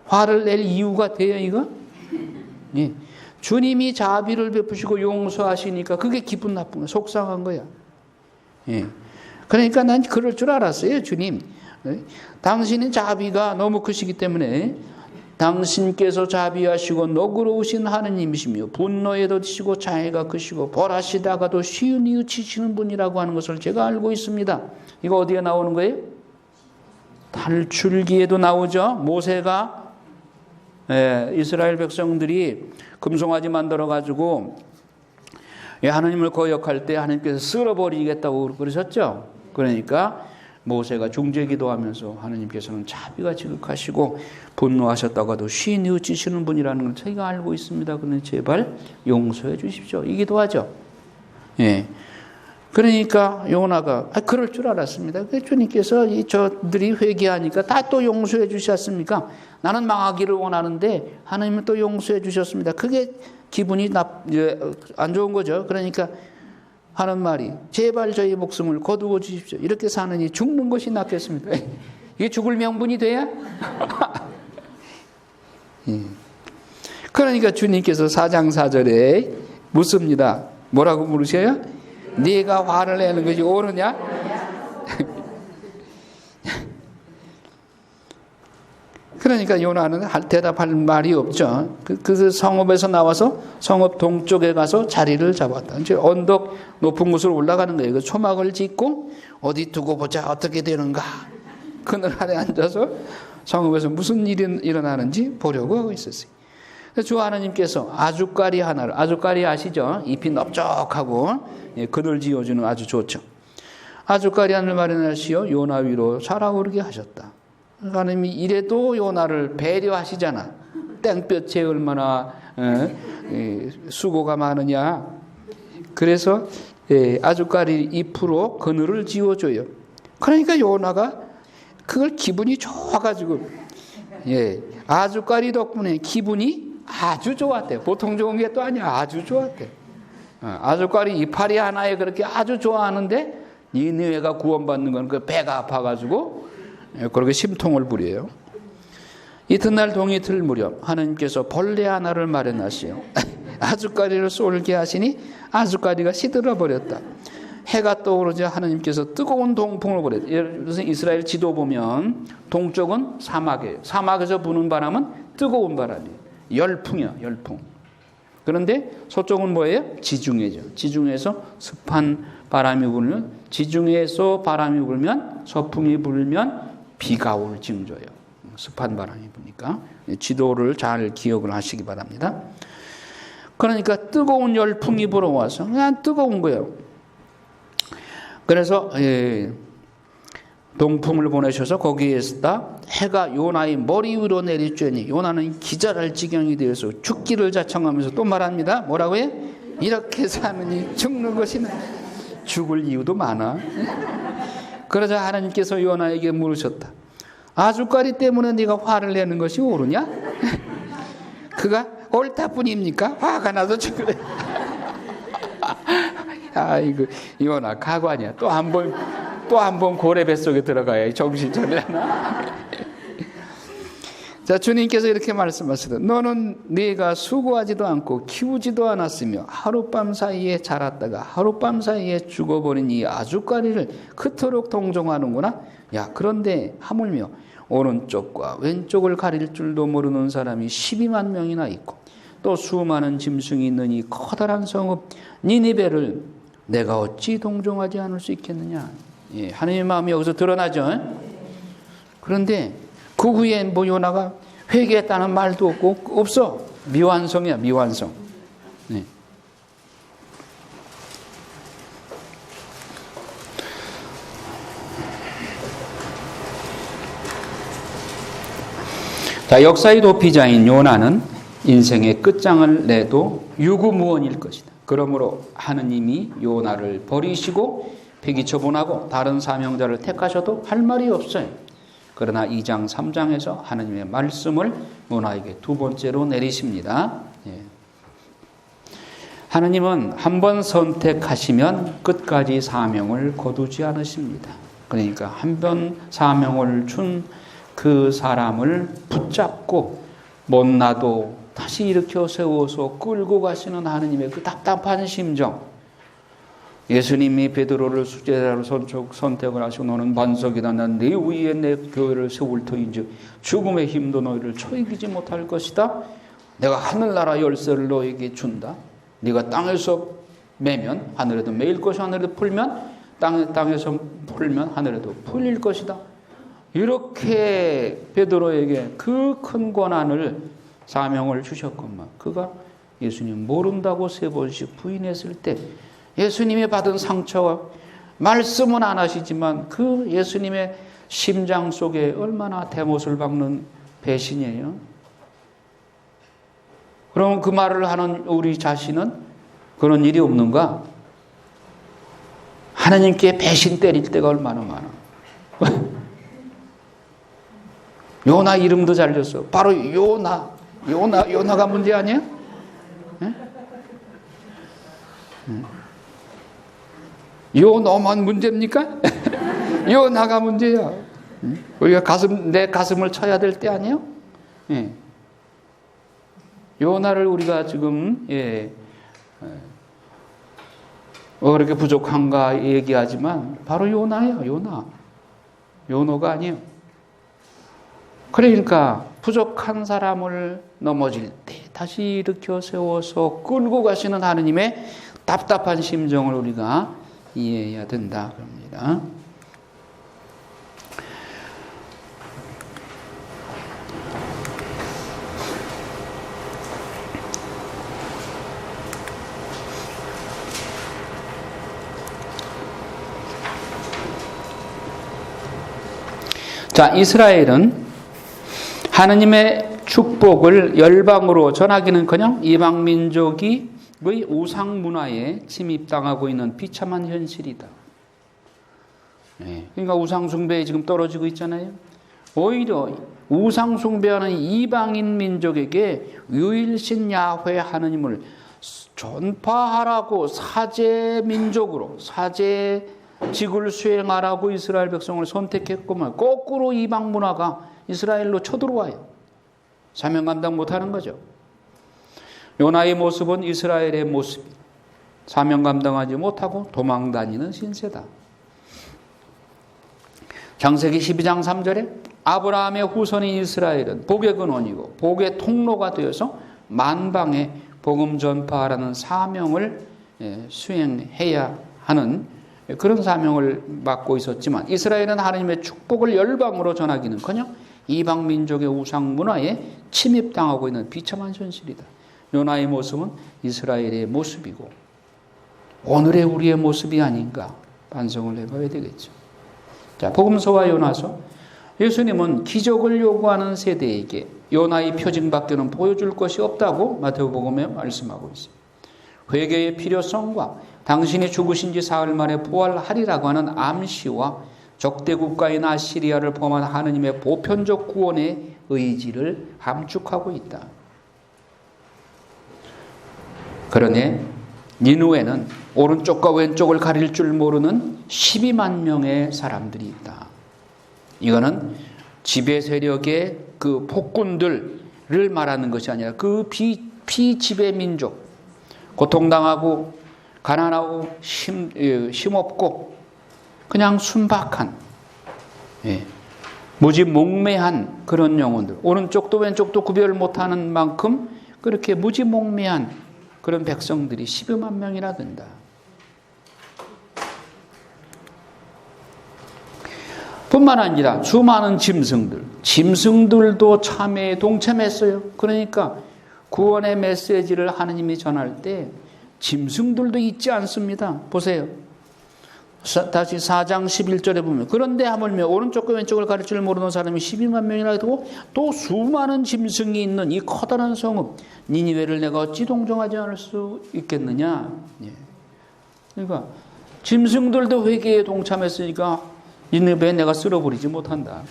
화를 낼 이유가 돼요, 이거? 예. 주님이 자비를 베푸시고 용서하시니까 그게 기분 나쁜 거야. 속상한 거야. 예. 그러니까 난 그럴 줄 알았어요, 주님. 당신의 자비가 너무 크시기 때문에 당신께서 자비하시고 너그러우신 하느님이시며 분노에도 지시고 자애가 크시고 벌하시다가도 쉬운 이웃이시는 분이라고 하는 것을 제가 알고 있습니다. 이거 어디에 나오는 거예요? 탈출기에도 나오죠. 모세가 이스라엘 백성들이 금송아지 만들어가지고 하나님을 거역할 때 하나님께서 쓸어버리겠다고 그러셨죠. 그러니까 모세가 중재기도하면서 하나님께서는 자비가 지극하시고 분노하셨다가도 쉬인 이웃이시는 분이라는 걸 저희가 알고 있습니다. 그러니 제발 용서해 주십시오. 이 기도하죠. 예. 그러니까 요나가 그럴 줄 알았습니다. 주님께서 저들이 회개하니까 다 또 용서해 주셨습니까? 나는 망하기를 원하는데 하나님은 또 용서해 주셨습니다. 그게 기분이 안 좋은 거죠. 그러니까 하는 말이 제발 저희 목숨을 거두어 주십시오. 이렇게 사느니 죽는 것이 낫겠습니다. 이게 죽을 명분이 돼야? 그러니까 주님께서 4장 4절에 묻습니다. 뭐라고 물으셔요? 네가 화를 내는 것이 옳으냐? 그러니까 요나는 대답할 말이 없죠. 그 성읍에서 나와서 성읍 동쪽에 가서 자리를 잡았다. 이제 언덕 높은 곳으로 올라가는 거예요. 그 초막을 짓고 어디 두고 보자 어떻게 되는가. 그늘 아래 앉아서 성읍에서 무슨 일이 일어나는지 보려고 하고 있었어요. 주 하나님께서 아주까리 하나를, 아주까리 아시죠? 잎이 넓적하고 그늘 지어주는 아주 좋죠. 아주까리 하나를 마련하시어 요나 위로 자라오르게 하셨다. 하나님이 이래도 요나를 배려하시잖아. 땡볕에 얼마나 수고가 많으냐. 그래서 아주까리 잎으로 그늘을 지어줘요. 그러니까 요나가 그걸 기분이 좋아가지고 아주까리 덕분에 기분이 아주 좋았대요. 보통 좋은 게 또 아니야. 아주 좋았대. 아주까리 이파리 하나에 그렇게 아주 좋아하는데 니느웨가 구원받는 건 그 배가 아파가지고 그렇게 심통을 부려요. 이튿날 동이틀 무렵 하나님께서 벌레 하나를 마련하시오. 아주까리를 쏠게 하시니 아주까리가 시들어 버렸다. 해가 떠오르자 하나님께서 뜨거운 동풍을 보냈다. 이스라엘 지도 보면 동쪽은 사막이에요. 사막에서 부는 바람은 뜨거운 바람이에요. 열풍이야, 열풍. 그런데 서쪽은 뭐예요? 지중해죠. 지중해에서 습한 바람이 불면, 지중해에서 바람이 불면, 서풍이 불면 비가 올 징조예요. 습한 바람이 부니까. 지도를 잘 기억을 하시기 바랍니다. 그러니까 뜨거운 열풍이 불어와서 그냥 뜨거운 거예요. 그래서 동풍을 보내셔서 거기에 있다 해가 요나의 머리 위로 내리쬐니 요나는 기절할 지경이 되어서 죽기를 자청하면서 또 말합니다. 뭐라고 해? 이렇게 사느니 죽는 것이나. 죽을 이유도 많아. 그러자 하나님께서 요나에게 물으셨다. 아주까리 때문에 네가 화를 내는 것이 옳으냐? 그가 옳다뿐입니까? 화가 나서 죽으래. 아이고 요나 가관이야. 또 한 번 고래 뱃속에 들어가야 정신 차리잖아. 자, 주님께서 이렇게 말씀하시다. 너는 네가 수고하지도 않고 키우지도 않았으며 하룻밤 사이에 자랐다가 하룻밤 사이에 죽어버린 이 아주까리를 그토록 동정하는구나. 야, 그런데 하물며 오른쪽과 왼쪽을 가릴 줄도 모르는 사람이 12만 명이나 있고 또 수많은 짐승이 있는 이 커다란 성읍 니니베를 내가 어찌 동정하지 않을 수 있겠느냐. 하나님의 마음이 여기서 드러나죠. 그런데 그 후에 뭐 요나가 회개했다는 말도 없어. 미완성이야, 미완성. 네. 자, 역사의 도피자인 요나는 인생의 끝장을 내도 유구무원일 것이다. 그러므로 하느님이 요나를 버리시고 폐기처분하고 다른 사명자를 택하셔도 할 말이 없어요. 그러나 2장 3장에서 하느님의 말씀을 요나에게 두 번째로 내리십니다. 하느님은 한 번 선택하시면 끝까지 사명을 거두지 않으십니다. 그러니까 한 번 사명을 준 그 사람을 붙잡고 못 놔도 다시 일으켜 세워서 끌고 가시는 하느님의 그 답답한 심정. 예수님이 베드로를 수제자로 선택을 하시고 너는 반석이다. 난 네 위에 내 교회를 세울 터인지 죽음의 힘도 너희를 초이기지 못할 것이다. 내가 하늘나라 열쇠를 너에게 준다. 네가 땅에서 매면 하늘에도 매일 것이 하늘에도 풀면 땅에서 풀면 하늘에도 풀릴 것이다. 이렇게 베드로에게 그 큰 권한을 사명을 주셨건만 그가 예수님 모른다고 3번씩 부인했을 때 예수님이 받은 상처와 말씀은 안 하시지만 그 예수님의 심장 속에 얼마나 대못을 박는 배신이에요. 그럼 그 말을 하는 우리 자신은 그런 일이 없는가? 하나님께 배신 때릴 때가 얼마나 많아. 요나 이름도 잘렸어. 바로 요나가 문제 아니야? 네? 요너만 문제입니까? 요나가 문제야. 우리가 내 가슴을 쳐야 될 때 아니에요? 네. 요나를 우리가 지금 그렇게 부족한가 얘기하지만 바로 요나예요. 요노가 아니에요. 그러니까 부족한 사람을 넘어질 때 다시 일으켜 세워서 끌고 가시는 하느님의 답답한 심정을 우리가 이해해야 된다 그럽니다. 자, 이스라엘은 하느님의 축복을 열방으로 전하기는커녕 이방 민족의 우상 문화에 침입당하고 있는 비참한 현실이다. 그러니까 우상 숭배에 지금 떨어지고 있잖아요. 오히려 우상 숭배하는 이방인 민족에게 유일신 야훼 하느님을 전파하라고 사제 민족으로 사제직을 수행하라고 이스라엘 백성을 선택했구만 거꾸로 이방 문화가 이스라엘로 쳐들어와요. 사명 감당 못하는 거죠. 요나의 모습은 이스라엘의 모습. 사명 감당하지 못하고 도망다니는 신세다. 창세기 12장 3절에 아브라함의 후손인 이스라엘은 복의 근원이고 복의 통로가 되어서 만방에 복음 전파하라는 사명을 수행해야 하는 그런 사명을 맡고 있었지만 이스라엘은 하나님의 축복을 열방으로 전하기는커녕 이방 민족의 우상 문화에 침입당하고 있는 비참한 현실이다. 요나의 모습은 이스라엘의 모습이고 오늘의 우리의 모습이 아닌가 반성을 해봐야 되겠죠. 자, 복음서와 요나서. 예수님은 기적을 요구하는 세대에게 요나의 표징밖에는 보여줄 것이 없다고 마태복음에 말씀하고 있습니다. 회개의 필요성과 당신이 죽으신 지 사흘 만에 부활하리라고 하는 암시와 적대 국가인 아시리아를 포함한 하느님의 보편적 구원의 의지를 함축하고 있다. 그러네 니누에는 오른쪽과 왼쪽을 가릴 줄 모르는 12만 명의 사람들이 있다. 이거는 지배 세력의 그 폭군들을 말하는 것이 아니라 그 비지배 민족, 고통당하고 가난하고 힘없고 그냥 순박한 무지몽매한 그런 영혼들, 오른쪽도 왼쪽도 구별 못하는 만큼 그렇게 무지몽매한 그런 백성들이 12만 명이나 된다. 뿐만 아니라 수많은 짐승들도 참회에 동참했어요. 그러니까 구원의 메시지를 하느님이 전할 때 짐승들도 잊지 않습니다. 보세요. 다시 4장 11절에 보면 그런데 하물며 오른쪽과 왼쪽을 가릴 줄 모르는 사람이 12만 명이나 되고 또 수많은 짐승이 있는 이 커다란 성읍 니니웨를 내가 어찌 동정하지 않을 수 있겠느냐. 그러니까 짐승들도 회개에 동참했으니까 니니웨에 내가 쓸어버리지 못한다.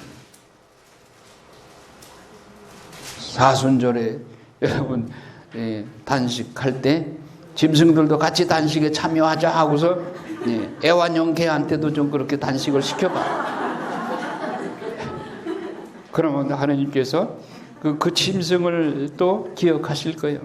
사순절에 여러분 단식할 때 짐승들도 같이 단식에 참여하자 하고서 애완용 개한테도 좀 그렇게 단식을 시켜봐. 그러면 하나님께서 그 짐승을 또 기억하실 거예요.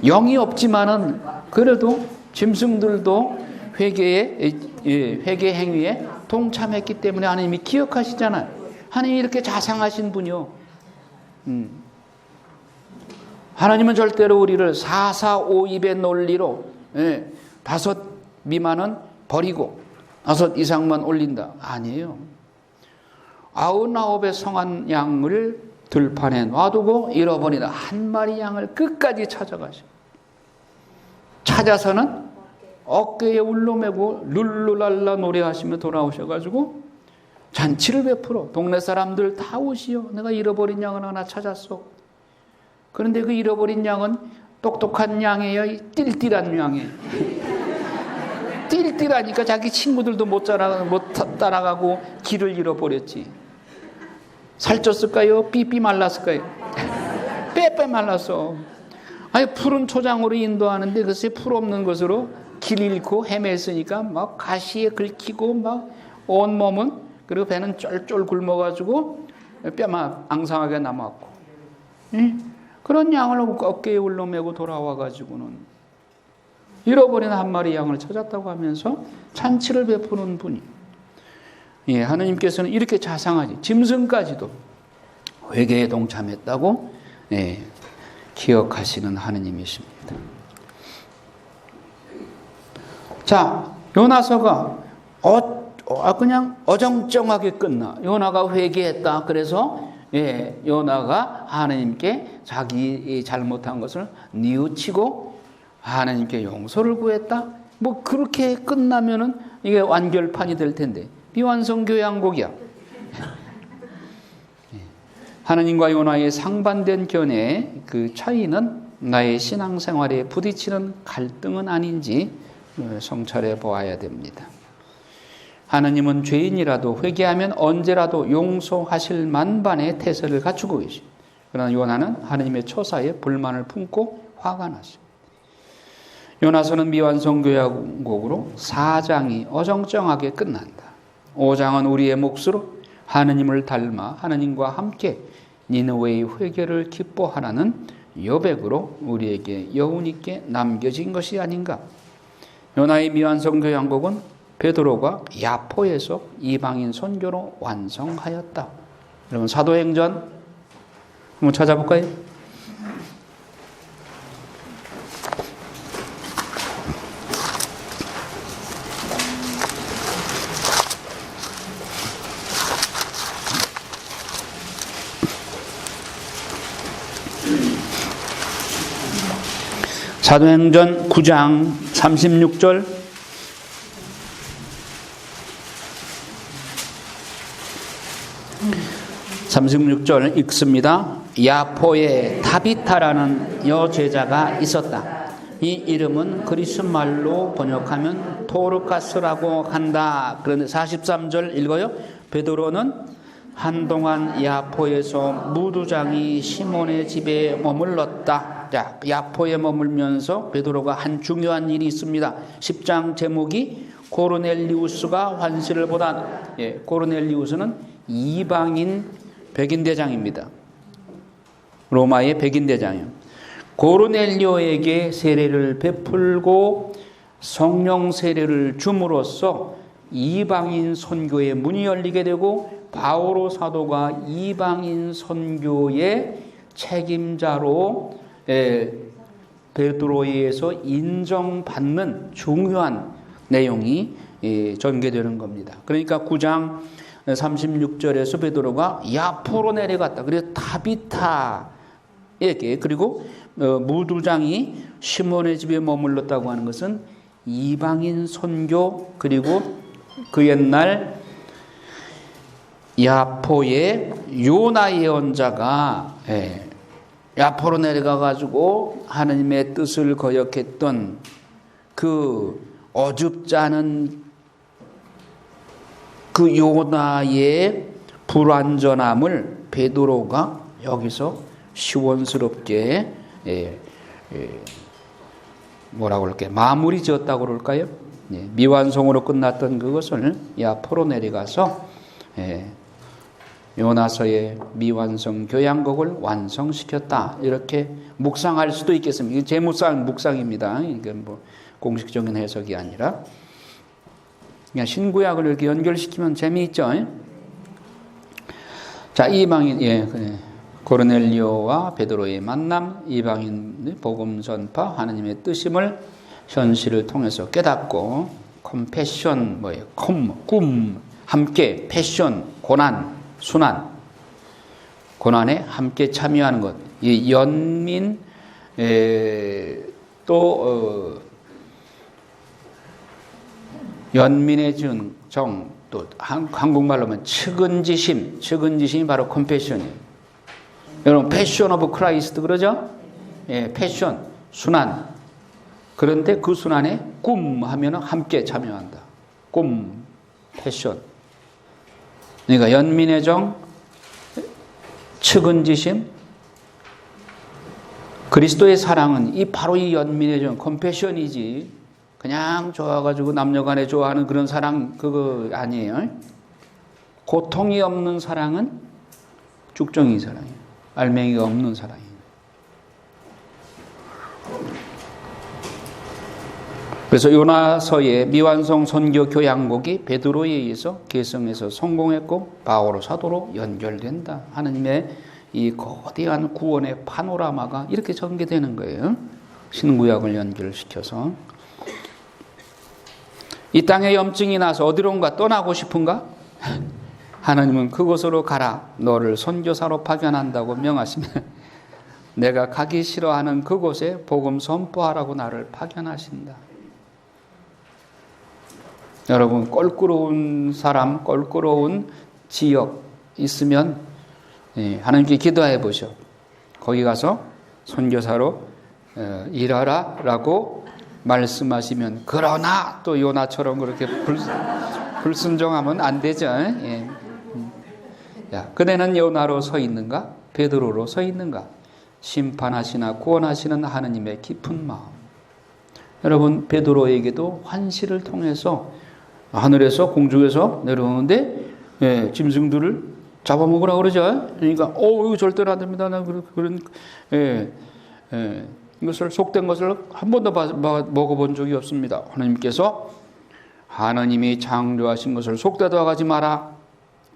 영이 없지만은 그래도 짐승들도 회개 행위에 동참했기 때문에 하나님이 기억하시잖아요. 하나님이 이렇게 자상하신 분이요. 하나님은 절대로 우리를 4,4,5,2의 논리로 5 미만은 버리고 6 이상만 올린다. 아니에요. 99의 성한 양을 들판에 놔두고 잃어버리다 한 마리 양을 끝까지 찾아가셔. 찾아서는 어깨에 울로매고 룰루랄라 노래하시며 돌아오셔가지고 잔치를 베풀어. 동네 사람들 다 오시오. 내가 잃어버린 양을 하나 찾았어. 그런데 그 잃어버린 양은 똑똑한 양이에요? 띨띨한 양이에요? 띨띨하니까 자기 친구들도 못 따라가고 길을 잃어버렸지. 살쪘을까요? 삐삐 말랐을까요? 빼빼 말랐어. 아니 푸른 초장으로 인도하는데 글쎄 풀 없는 것으로 길 잃고 헤맸으니까 막 가시에 긁히고 막 온몸은 그리고 배는 쫄쫄 굶어가지고 뼈만 앙상하게 남았고. 그런 양을 어깨에 올려매고 돌아와가지고는 잃어버린 한 마리 양을 찾았다고 하면서 잔치를 베푸는 분이. 하나님께서는 이렇게 자상하지. 짐승까지도 회개에 동참했다고 기억하시는 하나님이십니다. 자, 요나서가 그냥 어정쩡하게 끝나. 요나가 회개했다. 그래서 요나가 하나님께 자기 잘못한 것을 뉘우치고 하나님께 용서를 구했다. 뭐 그렇게 끝나면은 이게 완결판이 될 텐데 비완성 교양곡이야. 하나님과 요나의 상반된 견해의 그 차이는 나의 신앙생활에 부딪히는 갈등은 아닌지 성찰해 보아야 됩니다. 하나님은 죄인이라도 회개하면 언제라도 용서하실 만반의 태세를 갖추고 계시. 그러나 요나는 하나님의 처사에 불만을 품고 화가 났어요. 요나서는 미완성 교양곡으로 4장이 어정쩡하게 끝난다. 5장은 우리의 몫으로 하나님을 닮아 하나님과 함께 니느웨의 회개를 기뻐하라는 여백으로 우리에게 여운 있게 남겨진 것이 아닌가. 요나의 미완성 교양곡은 베드로가 야포에서 이방인 선교로 완성하였다. 여러분 사도행전 한번 찾아볼까요? 사도행전 9장 36절 읽습니다. 야포에 타비타라는 여제자가 있었다. 이 이름은 그리스 말로 번역하면 도르카스라고 한다. 그런데 43절 읽어요. 베드로는 한동안 야포에서 무두장이 시몬의 집에 머물렀다. 자, 야포에 머물면서 베드로가 한 중요한 일이 있습니다. 10장 제목이 고르넬리우스가 환시를 보다. 고르넬리우스는 이방인 백인대장입니다. 로마의 백인대장이요. 고르넬리오에게 세례를 베풀고 성령 세례를 줌으로써 이방인 선교의 문이 열리게 되고 바오로 사도가 이방인 선교의 책임자로 베드로에 의해서 인정받는 중요한 내용이 전개되는 겁니다. 그러니까 9장 36절에서 베드로가 야포로 내려갔다. 그래서 타비타에게, 그리고 무두장이 시몬의 집에 머물렀다고 하는 것은 이방인 선교, 그리고 그 옛날 야포의 요나 예언자가 야포로 내려가 가지고 하나님의 뜻을 거역했던 그 어줍지 않은 그 요나의 불완전함을 베드로가 여기서 시원스럽게 뭐라고 그럴까요? 마무리 지었다고 그럴까요? 미완성으로 끝났던 그것을 야포로 내려가서 요나서의 미완성 교양곡을 완성시켰다. 이렇게 묵상할 수도 있겠습니다. 이게 제 묵상입니다. 이게 뭐 공식적인 해석이 아니라 그냥 신구약을 이렇게 연결시키면 재미있죠. 자, 이방인 고르넬리오와 베드로의 만남, 이방인 복음 전파, 하나님의 뜻임을 현실을 통해서 깨닫고 컴패션 꿈 함께 패션 고난 순환 고난에 함께 참여하는 것. 이 연민 또 연민의 정, 또 한국말로 하면 측은지심이 바로 컴패션이에요. 여러분 패션 오브 크라이스트 그러죠? 패션 순환. 그런데 그 순환에 꿈 하면은 함께 참여한다. 꿈 패션. 그러니까 연민의 정, 측은지심, 그리스도의 사랑은 바로 이 연민의 정, 컴패션이지. 그냥 좋아가지고 남녀간에 좋아하는 그런 사랑 그거 아니에요. 고통이 없는 사랑은 쭉정이 사랑이에요. 알맹이가 없는 사랑이에요. 그래서 요나서의 미완성 선교 교양곡이 베드로에 의해서 개성해서 성공했고 바오로 사도로 연결된다. 하나님의 이 거대한 구원의 파노라마가 이렇게 전개되는 거예요. 신구약을 연결시켜서. 이 땅에 염증이 나서 어디론가 떠나고 싶은가? 하나님은 그곳으로 가라. 너를 선교사로 파견한다고 명하시면 내가 가기 싫어하는 그곳에 복음 선포하라고 나를 파견하신다. 여러분 껄끄러운 사람, 껄끄러운 지역 있으면 하나님께 기도해 보셔. 거기 가서 선교사로 일하라 라고 말씀하시면, 그러나 또 요나처럼 그렇게 불순종하면 안 되죠. 야, 그대는 요나로 서 있는가? 베드로로 서 있는가? 심판하시나 구원하시는 하나님의 깊은 마음. 여러분 베드로에게도 환시를 통해서 하늘에서 공중에서 내려오는데 짐승들을 잡아먹으라고 그러죠. 그러니까 이거 절대로 안 됩니다. 그런 이것을 속된 것을 한 번도 먹어본 적이 없습니다. 하나님께서 하나님이 창조하신 것을 속되다 하지 마라.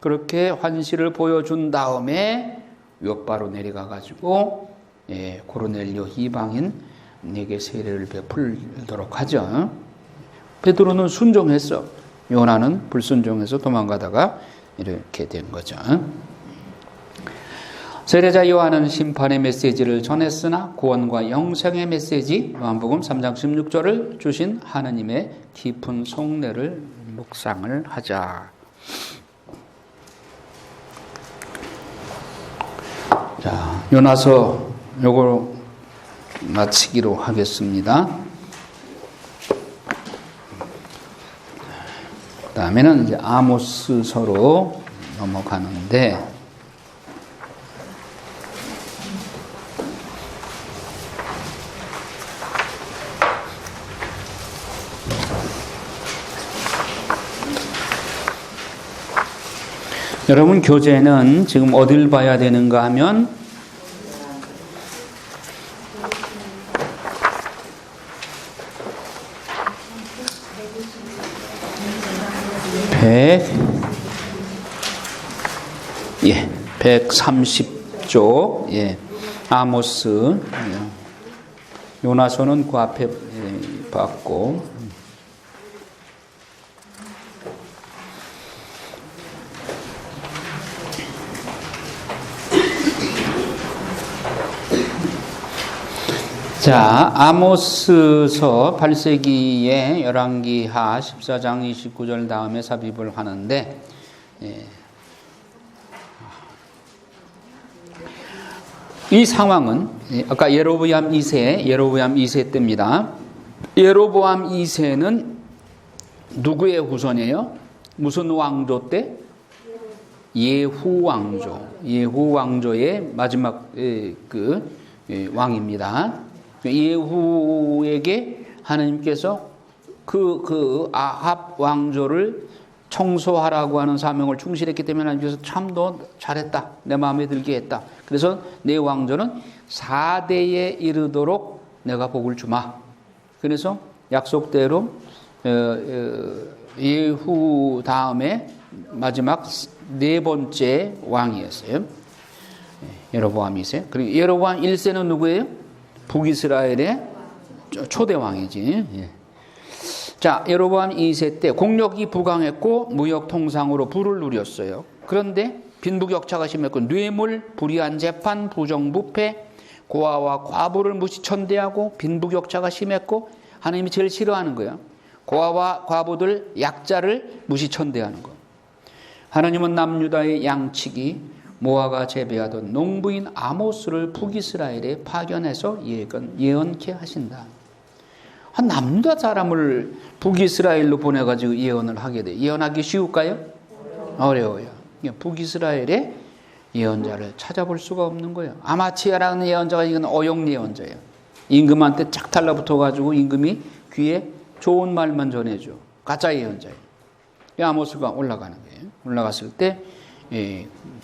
그렇게 환시를 보여준 다음에 욥바로 내려가 가지고 고르넬리오 이방인 내게 세례를 베풀도록 하죠. 베드로는 순종했어. 요나는 불순종해서 도망가다가 이렇게 된 거죠. 세례자 요한은 심판의 메시지를 전했으나 구원과 영생의 메시지, 요한복음 3장 16절을 주신 하나님의 깊은 속내를 묵상을 하자. 자, 요나서 요걸 마치기로 하겠습니다. 다음에는 이제 아모스서로 넘어가는데, 여러분 교재는 지금 어딜 봐야 되는가 하면 예, 130조, 아모스, 요나서는 그 앞에 봤고, 자, 아모스서 8세기의 열왕기하 14장 29절 다음에 삽입을 하는데, 이 상황은 아까 예로보암 2세 때입니다. 예로보암 2세는 누구의 후손이에요? 무슨 왕조 때? 예후 왕조의 마지막 왕입니다. 예후에게 하나님께서 그 아합 왕조를 청소하라고 하는 사명을 충실했기 때문에 하나님께서 참 너 잘했다. 내 마음에 들게 했다. 그래서 내 왕조는 4대에 이르도록 내가 복을 주마. 그래서 약속대로 예후 다음에 마지막 4번째 왕이었어요. 예로보암 2세. 그리고 예로보암 1세는 누구예요? 북이스라엘의 초대 왕이지. 자, 예로보암 2세 때 공력이 부강했고 무역 통상으로 부를 누렸어요. 그런데 빈부격차가 심했고 뇌물, 불의한 재판, 부정부패, 고아와 과부를 무시천대하고 빈부격차가 심했고 하나님이 제일 싫어하는 거예요. 고아와 과부들, 약자를 무시천대하는 거. 하나님은 남유다의 양치기 모아가 재배하던 농부인 아모스를 북이스라엘에 파견해서 예언케 하신다. 한 남유다 사람을 북이스라엘로 보내가지고 예언을 하게 돼. 예언하기 쉬울까요? 어려워요. 북이스라엘에 예언자를 찾아볼 수가 없는 거예요. 아마치아라는 예언자가 이건 어용 예언자예요. 임금한테 쫙 달라붙어가지고 임금이 귀에 좋은 말만 전해줘. 가짜 예언자예요. 아모스가 올라가는 거예요. 올라갔을 때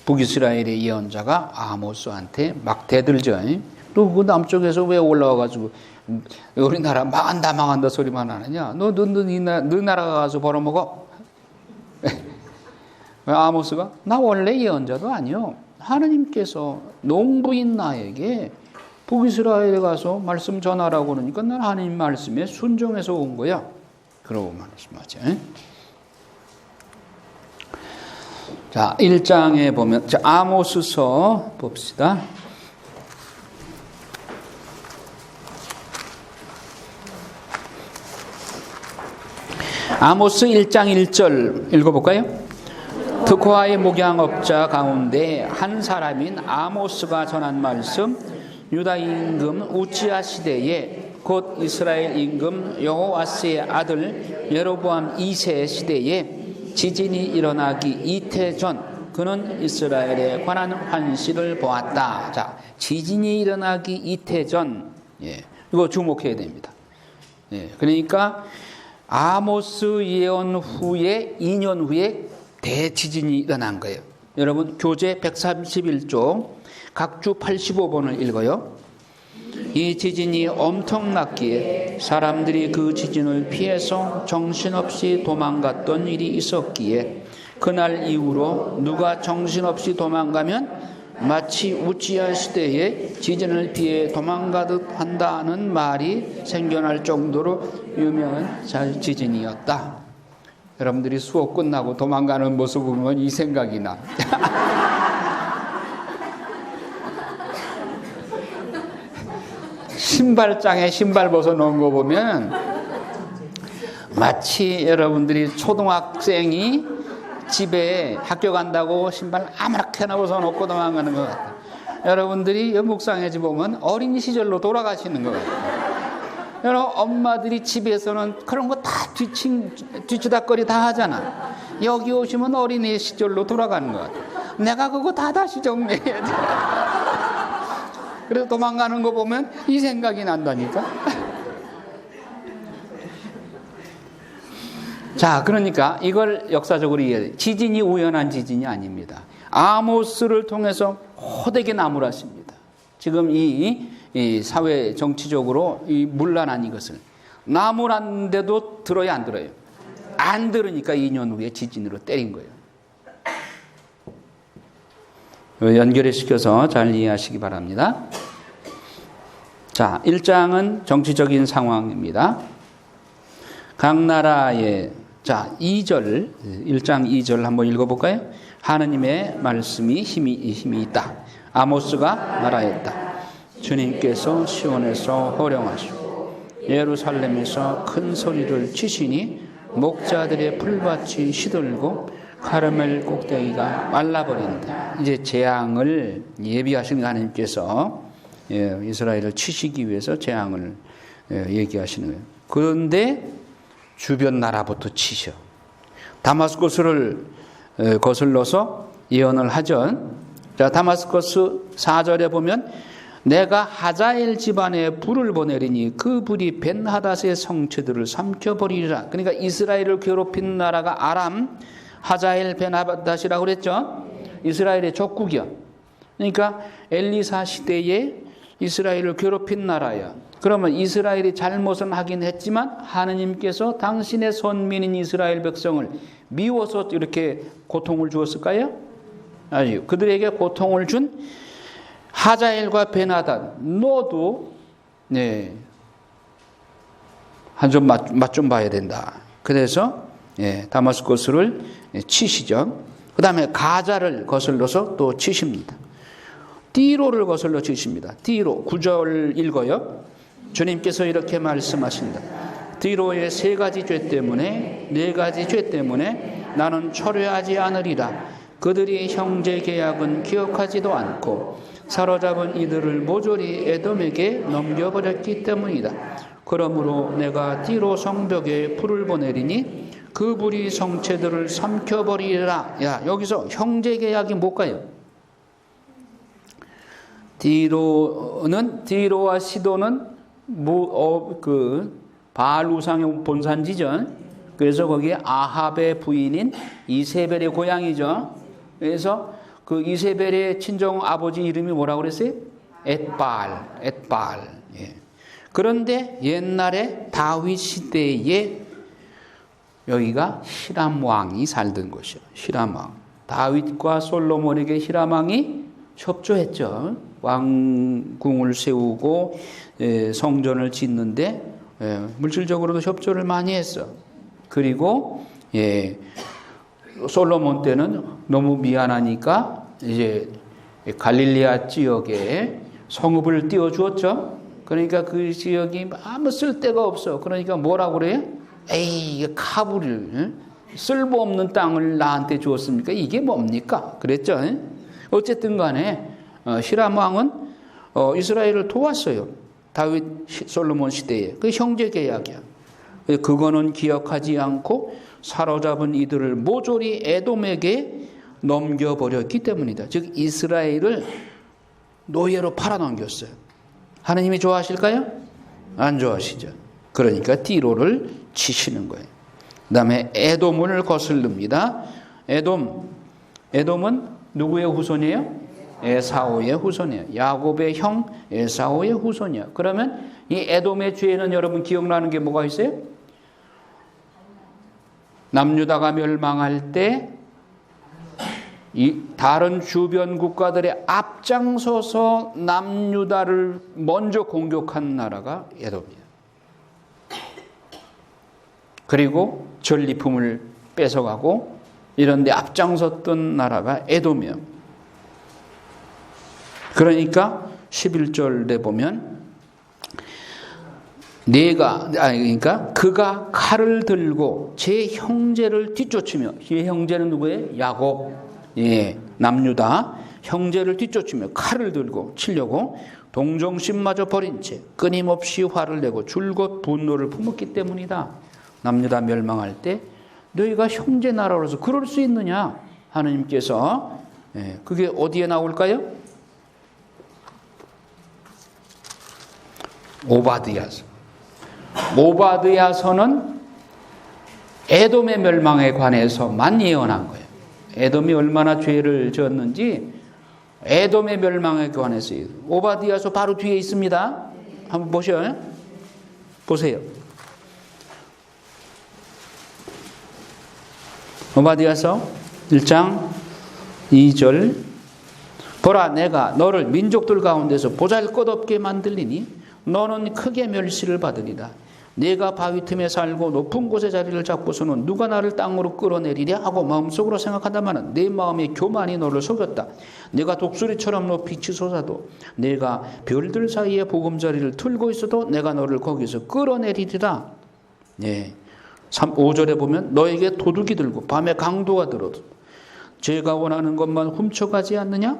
북이스라엘의 예언자가 아모스한테 막 대들죠. 너 그 남쪽에서 왜 올라와가지고 우리나라 망한다 소리만 하느냐? 너 나라 가서 벌어먹어. 아모스가 나 원래 예언자도 아니요. 하나님께서 농부인 나에게 북이스라엘에 가서 말씀 전하라고 그러니까 난 하나님 말씀에 순종해서 온 거야. 그러고 말씀하죠. 자, 1장에 보면 아모스서 봅시다. 아모스 1장 1절 읽어볼까요? 특화의 목양업자 가운데 한 사람인 아모스가 전한 말씀, 유다 임금 우치야 시대에 곧 이스라엘 임금 여호아스의 아들 예로보암 2세 시대에 지진이 일어나기 이태 전 그는 이스라엘에 관한 환시를 보았다. 자, 지진이 일어나기 이태 전, 이거 주목해야 됩니다. 그러니까 아모스 예언 후에 2년 후에 대지진이 일어난 거예요. 여러분 교재 131쪽 각주 85번을 읽어요. 이 지진이 엄청났기에 사람들이 그 지진을 피해서 정신없이 도망갔던 일이 있었기에 그날 이후로 누가 정신없이 도망가면 마치 우찌야 시대에 지진을 피해 도망가듯 한다는 말이 생겨날 정도로 유명한 지진이었다. 여러분들이 수업 끝나고 도망가는 모습 보면 이 생각이 나. 신발장에 신발 벗어놓은 거 보면 마치 여러분들이 초등학생이 집에 학교 간다고 신발 아무렇게나 벗어놓고 도망가는 것 같아요. 여러분들이 묵상해 보면 어린 시절로 돌아가시는 것 같아요. 여러분 엄마들이 집에서는 그런 거 다 뒤치다거리 다 하잖아. 여기 오시면 어린이 시절로 돌아가는 것 같아요. 내가 그거 다 다시 정리해야 돼. 그래서 도망가는 거 보면 이 생각이 난다니까. 자, 그러니까 이걸 역사적으로 이해해야 지진이 우연한 지진이 아닙니다. 아모스를 통해서 호되게 나무랐습니다. 지금 이 사회 정치적으로 이 문란한 이것을 나무란데도 들어야 안 들어요? 안 들으니까 2년 후에 지진으로 때린 거예요. 연결해 시켜서 잘 이해하시기 바랍니다. 자, 1장은 정치적인 상황입니다. 각 나라의, 자, 2절, 1장 2절 한번 읽어볼까요? 하느님의 말씀이 힘이 있다. 아모스가 말하였다. 주님께서 시온에서 호령하시고 예루살렘에서 큰 소리를 치시니 목자들의 풀밭이 시들고 카르멜 꼭대기가 말라버린다. 이제 재앙을 예비하신 하나님께서 이스라엘을 치시기 위해서 재앙을 얘기하시는 거예요. 그런데 주변 나라부터 치셔. 다마스커스를 거슬러서 예언을 하죠. 자, 다마스커스 4절에 보면 내가 하자엘 집안에 불을 보내리니 그 불이 벤하닷의 성체들을 삼켜버리리라. 그러니까 이스라엘을 괴롭힌 나라가 아람, 하자엘, 벤하닷이라고 그랬죠. 이스라엘의 적국이야. 그러니까 엘리사 시대에 이스라엘을 괴롭힌 나라야. 그러면 이스라엘이 잘못은 하긴 했지만 하느님께서 당신의 선민인 이스라엘 백성을 미워서 이렇게 고통을 주었을까요? 아니요. 그들에게 고통을 준 하자엘과 벤하닷 너도 한 점 맛 좀 봐야 된다. 그래서 다마스커스를 치시죠. 그 다음에 가자를 거슬러서 또 치십니다. 띠로를 거슬러 치십니다. 띠로 9절 읽어요. 주님께서 이렇게 말씀하신다. 띠로의 3가지 죄 때문에 4가지 죄 때문에 나는 철회하지 않으리라. 그들이 형제 계약은 기억하지도 않고 사로잡은 이들을 모조리 에돔에게 넘겨버렸기 때문이다. 그러므로 내가 띠로 성벽에 불을 보내리니 그 불이 성체들을 삼켜버리리라. 야, 여기서 형제 계약이 뭘까요? 띠로와 시도는 바알 우상의 본산지죠. 그래서 거기에 아합의 부인인 이세벨의 고향이죠. 그래서 그 이세벨의 친정 아버지 이름이 뭐라고 그랬어요? 엣발. 예. 그런데 옛날에 다윗 시대에 여기가 히람 왕이 살던 곳이요. 히람 왕. 다윗과 솔로몬에게 히람 왕이 협조했죠. 왕궁을 세우고 성전을 짓는데 물질적으로도 협조를 많이 했어. 그리고 솔로몬 때는 너무 미안하니까 이제 갈릴리아 지역에 성읍을 띄워주었죠. 그러니까 그 지역이 아무 쓸데가 없어. 그러니까 뭐라고 그래요? 에이, 카불을 쓸모없는 땅을 나한테 주었습니까? 이게 뭡니까? 그랬죠. 어쨌든 간에 히람 왕은 이스라엘을 도왔어요. 다윗 솔로몬 시대에. 그 형제 계약이야. 그거는 기억하지 않고 사로잡은 이들을 모조리 에돔에게 넘겨버렸기 때문이다. 즉 이스라엘을 노예로 팔아넘겼어요. 하나님이 좋아하실까요? 안 좋아하시죠. 그러니까 띠로를 치시는 거예요. 그 다음에 에돔을 거슬릅니다. 에돔은 누구의 후손이에요? 에사오의 후손이에요. 야곱의 형 에사오의 후손이에요. 그러면 이 에돔의 죄는 여러분 기억나는 게 뭐가 있어요? 남유다가 멸망할 때 이 다른 주변 국가들의 앞장서서 남유다를 먼저 공격한 나라가 에돔이에요. 그리고 전리품을 뺏어가고 이런 데 앞장섰던 나라가 에돔이에요. 그러니까 11절에 보면 그러니까 그가 칼을 들고 제 형제를 뒤쫓으며, 제 형제는 누구예요? 야곱, 남유다 형제를 뒤쫓으며 칼을 들고 치려고 동정심마저 버린 채 끊임없이 화를 내고 줄곧 분노를 품었기 때문이다. 남유다 멸망할 때 너희가 형제 나라로서 그럴 수 있느냐? 하나님께서 그게 어디에 나올까요? 오바드야서는 에돔의 멸망에 관해서만 예언한 거예요. 에돔이 얼마나 죄를 지었는지 에돔의 멸망에 관해서 오바드야서 바로 뒤에 있습니다. 한번 보세요. 오바드야서 1장 2절 보라 내가 너를 민족들 가운데서 보잘것없게 만들리니 너는 크게 멸시를 받으리라. 내가 바위 틈에 살고 높은 곳에 자리를 잡고서는 누가 나를 땅으로 끌어내리랴 하고 마음속으로 생각한다마는 내 마음의 교만이 너를 속였다. 내가 독수리처럼 높이 치솟아도 내가 별들 사이에 보금자리를 틀고 있어도 내가 너를 거기서 끌어내리리라. 네. 5절에 보면 너에게 도둑이 들고 밤에 강도가 들어도 제가 원하는 것만 훔쳐가지 않느냐?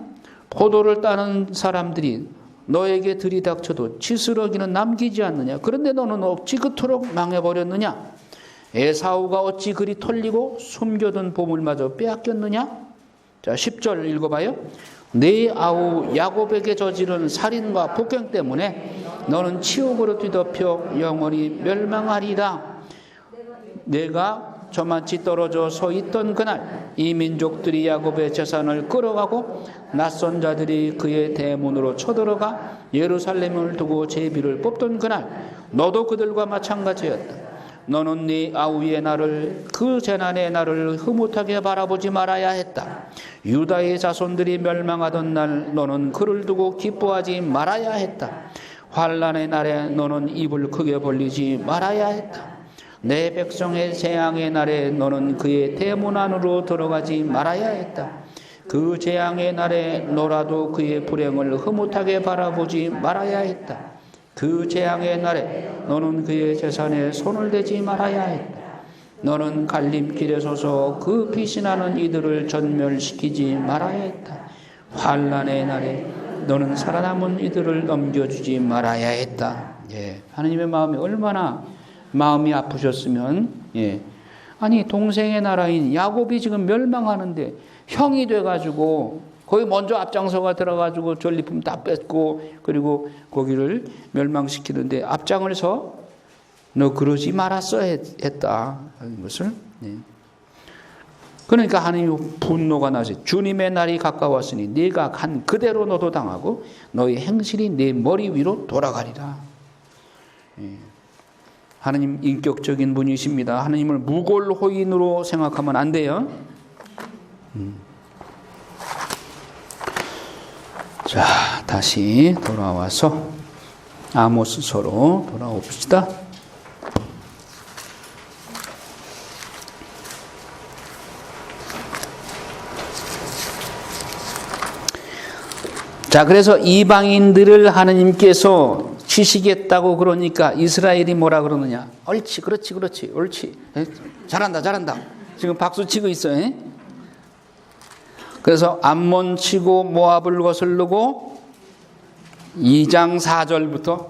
포도를 따는 사람들이 너에게 들이닥쳐도 지스러기는 남기지 않느냐? 그런데 너는 어찌 그토록 망해버렸느냐? 에사우가 어찌 그리 털리고 숨겨둔 보물마저 빼앗겼느냐? 자, 10절 읽어봐요. 내 아우 야곱에게 저지른 살인과 폭행 때문에 너는 치욕으로 뒤덮여 영원히 멸망하리라. 내가 저만치 떨어져 서 있던 그날 이 민족들이 야곱의 재산을 끌어가고 낯선 자들이 그의 대문으로 쳐들어가 예루살렘을 두고 제비를 뽑던 그날 너도 그들과 마찬가지였다. 너는 네 아우의 날을 그 재난의 날을 흐뭇하게 바라보지 말아야 했다. 유다의 자손들이 멸망하던 날 너는 그를 두고 기뻐하지 말아야 했다. 환난의 날에 너는 입을 크게 벌리지 말아야 했다. 내 백성의 재앙의 날에 너는 그의 대문 안으로 들어가지 말아야 했다. 그 재앙의 날에 너라도 그의 불행을 흐뭇하게 바라보지 말아야 했다. 그 재앙의 날에 너는 그의 재산에 손을 대지 말아야 했다. 너는 갈림길에 서서 그 피신하는 이들을 전멸시키지 말아야 했다. 환난의 날에 너는 살아남은 이들을 넘겨주지 말아야 했다. 예, 하나님의 마음이 얼마나 마음이 아프셨으면, 예. 아니, 동생의 나라인 야곱이 지금 멸망하는데 형이 돼가지고 거기 먼저 앞장서가 들어가지고 전리품 다 뺏고 그리고 거기를 멸망시키는데 앞장을 서 너 그러지 말았어야 했다 하는 것을. 예. 그러니까 하나님의 분노가 나서 주님의 날이 가까웠으니 네가 간 그대로 너도 당하고 너의 행실이 네 머리 위로 돌아가리라. 예. 하나님 인격적인 분이십니다. 하나님을 무골호인으로 생각하면 안 돼요. 자, 다시 돌아와서 아모스서로 돌아옵시다. 자, 그래서 이방인들을 하나님께서 치시겠다고 그러니까 이스라엘이 뭐라 그러느냐? 옳지, 그렇지, 그렇지, 옳지. 잘한다, 잘한다. 지금 박수 치고 있어요. 그래서 암몬 치고 모압을 거슬르고 2장 4절부터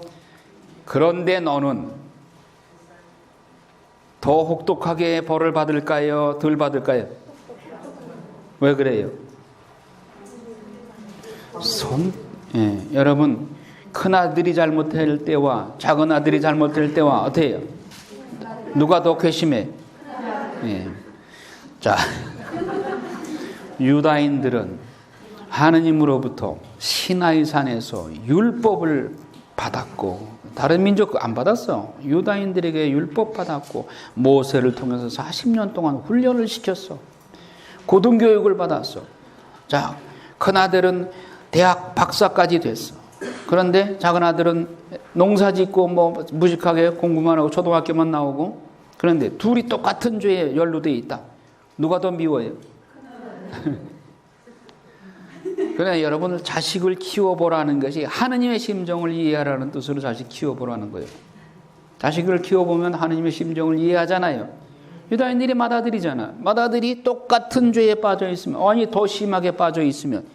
그런데 너는 더 혹독하게 벌을 받을까요? 덜 받을까요? 왜 그래요? 예, 여러분 큰아들이 잘못할 때와 작은 아들이 잘못할 때와 어떻게 해요? 누가 더 괘씸해? 예. 자, 유다인들은 하느님으로부터 시나이 산에서 율법을 받았고 다른 민족 안 받았어. 유다인들에게 율법 받았고 모세를 통해서 40년 동안 훈련을 시켰어. 고등교육을 받았어. 자, 큰아들은 대학 박사까지 됐어. 그런데 작은 아들은 농사 짓고 뭐 무식하게 공부만 하고 초등학교만 나오고 그런데 둘이 똑같은 죄에 연루되어 있다. 누가 더 미워요? 그러나 여러분을 자식을 키워보라는 것이 하느님의 심정을 이해하라는 뜻으로 자식 키워보라는 거예요. 자식을 키워보면 하느님의 심정을 이해하잖아요. 유다인들이 맏아들이잖아. 맏아들이 똑같은 죄에 빠져 있으면 아니 더 심하게 빠져 있으면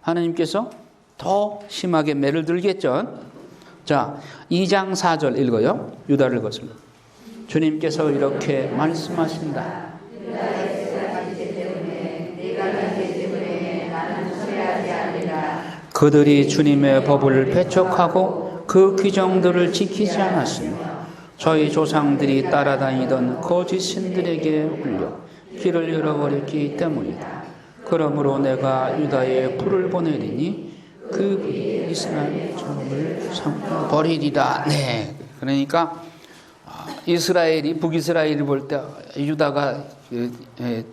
하느님께서 더 심하게 매를 들겠죠. 자, 2장 4절 읽어요. 유다를 거슬러. 주님께서 이렇게 말씀하신다. 그들이 주님의 법을 배척하고 그 규정들을 지키지 않았으며 저희 조상들이 따라다니던 거짓 신들에게 홀려 길을 잃어버렸기 때문이다. 그러므로 내가 유다에 불을 보내리니 그 불이 이스라엘 전업을 삼켜버리리라. 네, 그러니까 이스라엘이 북이스라엘이 볼 때 유다가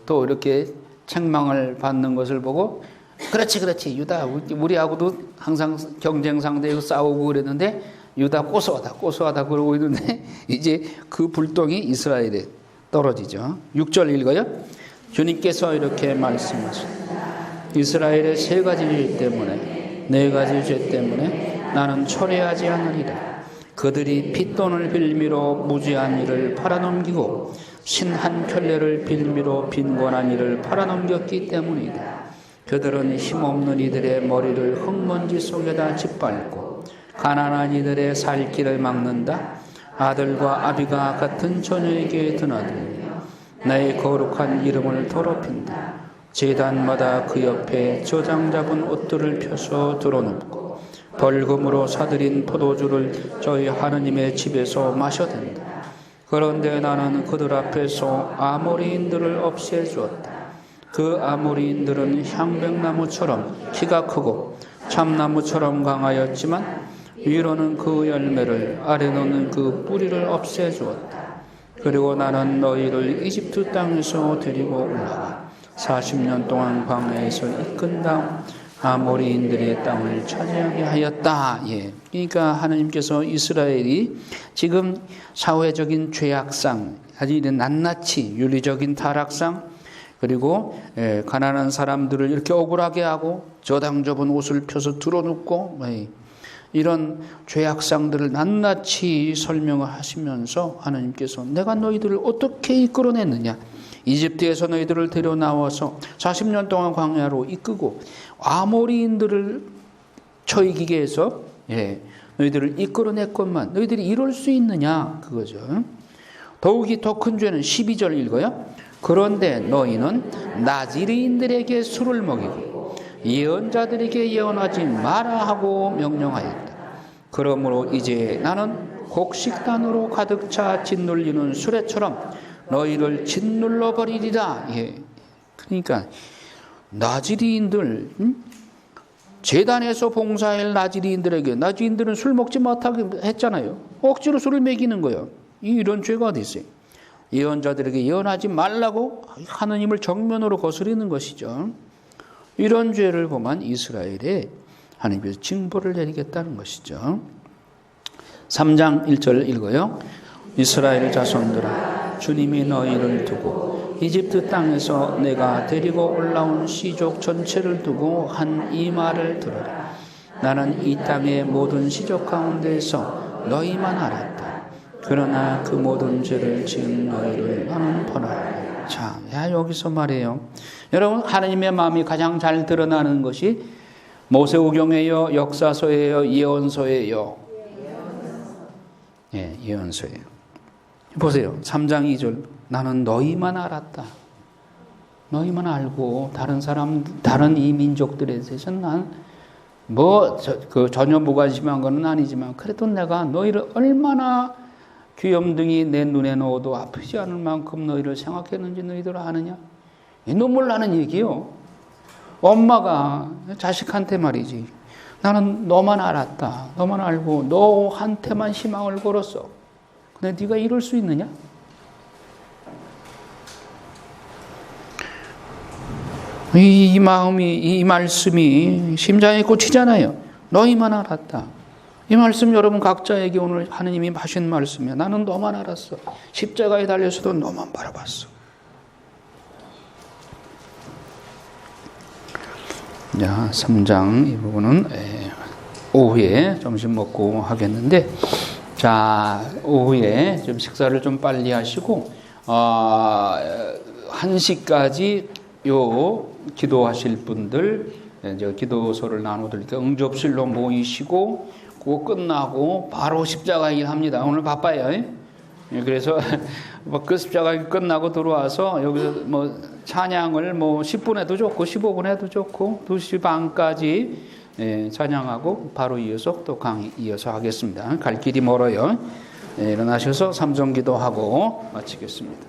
또 이렇게 책망을 받는 것을 보고 그렇지 유다 우리하고도 항상 경쟁 상대고 싸우고 그랬는데 유다 고소하다 그러고 있는데 이제 그 불똥이 이스라엘에 떨어지죠. 6절 읽어요. 주님께서 이렇게 말씀하십니다. 이스라엘의 세 가지 죄 때문에, 네 가지 죄 때문에 나는 철회하지 않으리라. 그들이 핏돈을 빌미로 무지한 일을 팔아넘기고 신한 편례를 빌미로 빈곤한 일을 팔아넘겼기 때문이다. 그들은 힘없는 이들의 머리를 흙먼지 속에다 짓밟고 가난한 이들의 살 길을 막는다. 아들과 아비가 같은 처녀에게 드나들며 나의 거룩한 이름을 더럽힌다. 제단마다 그 옆에 저장 잡은 옷들을 펴서 드러눕고 벌금으로 사들인 포도주를 저희 하느님의 집에서 마셔댄다. 그런데 나는 그들 앞에서 아모리인들을 없애주었다. 그 아모리인들은 향백나무처럼 키가 크고 참나무처럼 강하였지만 위로는 그 열매를, 아래로는 그 뿌리를 없애주었다. 그리고 나는 너희를 이집트 땅에서 데리고 올라가 40년 동안 광야에서 이끈 다음 아모리인들의 땅을 차지하게 하였다. 예. 그러니까 하나님께서 이스라엘이 지금 사회적인 죄악상, 아주 낱낱이 윤리적인 타락상, 그리고 가난한 사람들을 이렇게 억울하게 하고 저당 접은 옷을 펴서 드러눕고 이런 죄악상들을 낱낱이 설명을 하시면서 하나님께서 내가 너희들을 어떻게 이끌어냈느냐, 이집트에서 너희들을 데려 나와서 40년 동안 광야로 이끄고 아모리인들을 쳐이기게 해서 너희들을 이끌어냈건만 너희들이 이럴 수 있느냐, 그거죠. 더욱이 더 큰 죄는 12절 읽어요. 그런데 너희는 나지리인들에게 술을 먹이고 예언자들에게 예언하지 마라 하고 명령하였다. 그러므로 이제 나는 곡식단으로 가득 차 짓눌리는 수레처럼 너희를 짓눌러 버리리라. 예. 그러니까 나지리인들, 제단에서 봉사할 나지리인들에게, 나지리인들은 술 먹지 못하게 했잖아요. 억지로 술을 먹이는 거예요. 이런 죄가 어디 있어요? 예언자들에게 예언하지 말라고 하느님을 정면으로 거스리는 것이죠. 이런 죄를 범한 이스라엘에 하나님께서 징벌을 내리겠다는 것이죠. 3장 1절 읽어요. 이스라엘 자손들아, 주님이 너희를 두고 이집트 땅에서 내가 데리고 올라온 시족 전체를 두고 한 이 말을 들으라. 나는 이 땅의 모든 시족 가운데에서 너희만 알았다. 그러나 그 모든 죄를 지은 너희를 나는 벌하라. 자, 여기서 말이에요. 여러분, 하나님의 마음이 가장 잘 드러나는 것이 모세오경이에요, 역사서예요, 예언서예요? 예, 예언서예요. 보세요. 3장 2절. 나는 너희만 알았다. 너희만 알고 다른 이 민족들에 대해서는 난 전혀 무관심한 건 아니지만 그래도 내가 너희를 얼마나 귀염둥이 내 눈에 넣어도 아프지 않을 만큼 너희를 생각했는지 너희들 아느냐? 이 눈물 나는 얘기요. 엄마가 자식한테 말이지. 나는 너만 알았다. 너만 알고 너한테만 희망을 걸었어. 근데 네가 이럴 수 있느냐? 이 마음이, 이 말씀이 심장에 꽂히잖아요. 너희만 알았다. 이 말씀 여러분 각자에게 오늘 하느님이 하신 말씀이야. 나는 너만 알았어. 십자가에 달려서도 너만 바라봤어. 자, 3장 이 부분은 오후에 점심 먹고 하겠는데, 자, 오후에 좀 식사를 좀 빨리 하시고 1시까지 요 기도하실 분들 이제 기도서를 나눠드릴게요. 응접실로 모이시고 그거 끝나고 바로 십자가 일 합니다. 오늘 바빠요. 그래서 그 십자가 일 끝나고 들어와서 여기서 찬양을 10분 해도 좋고 15분 해도 좋고 2시 반까지 찬양하고 바로 이어서 또 강의 이어서 하겠습니다. 갈 길이 멀어요. 일어나셔서 삼성기도하고 마치겠습니다.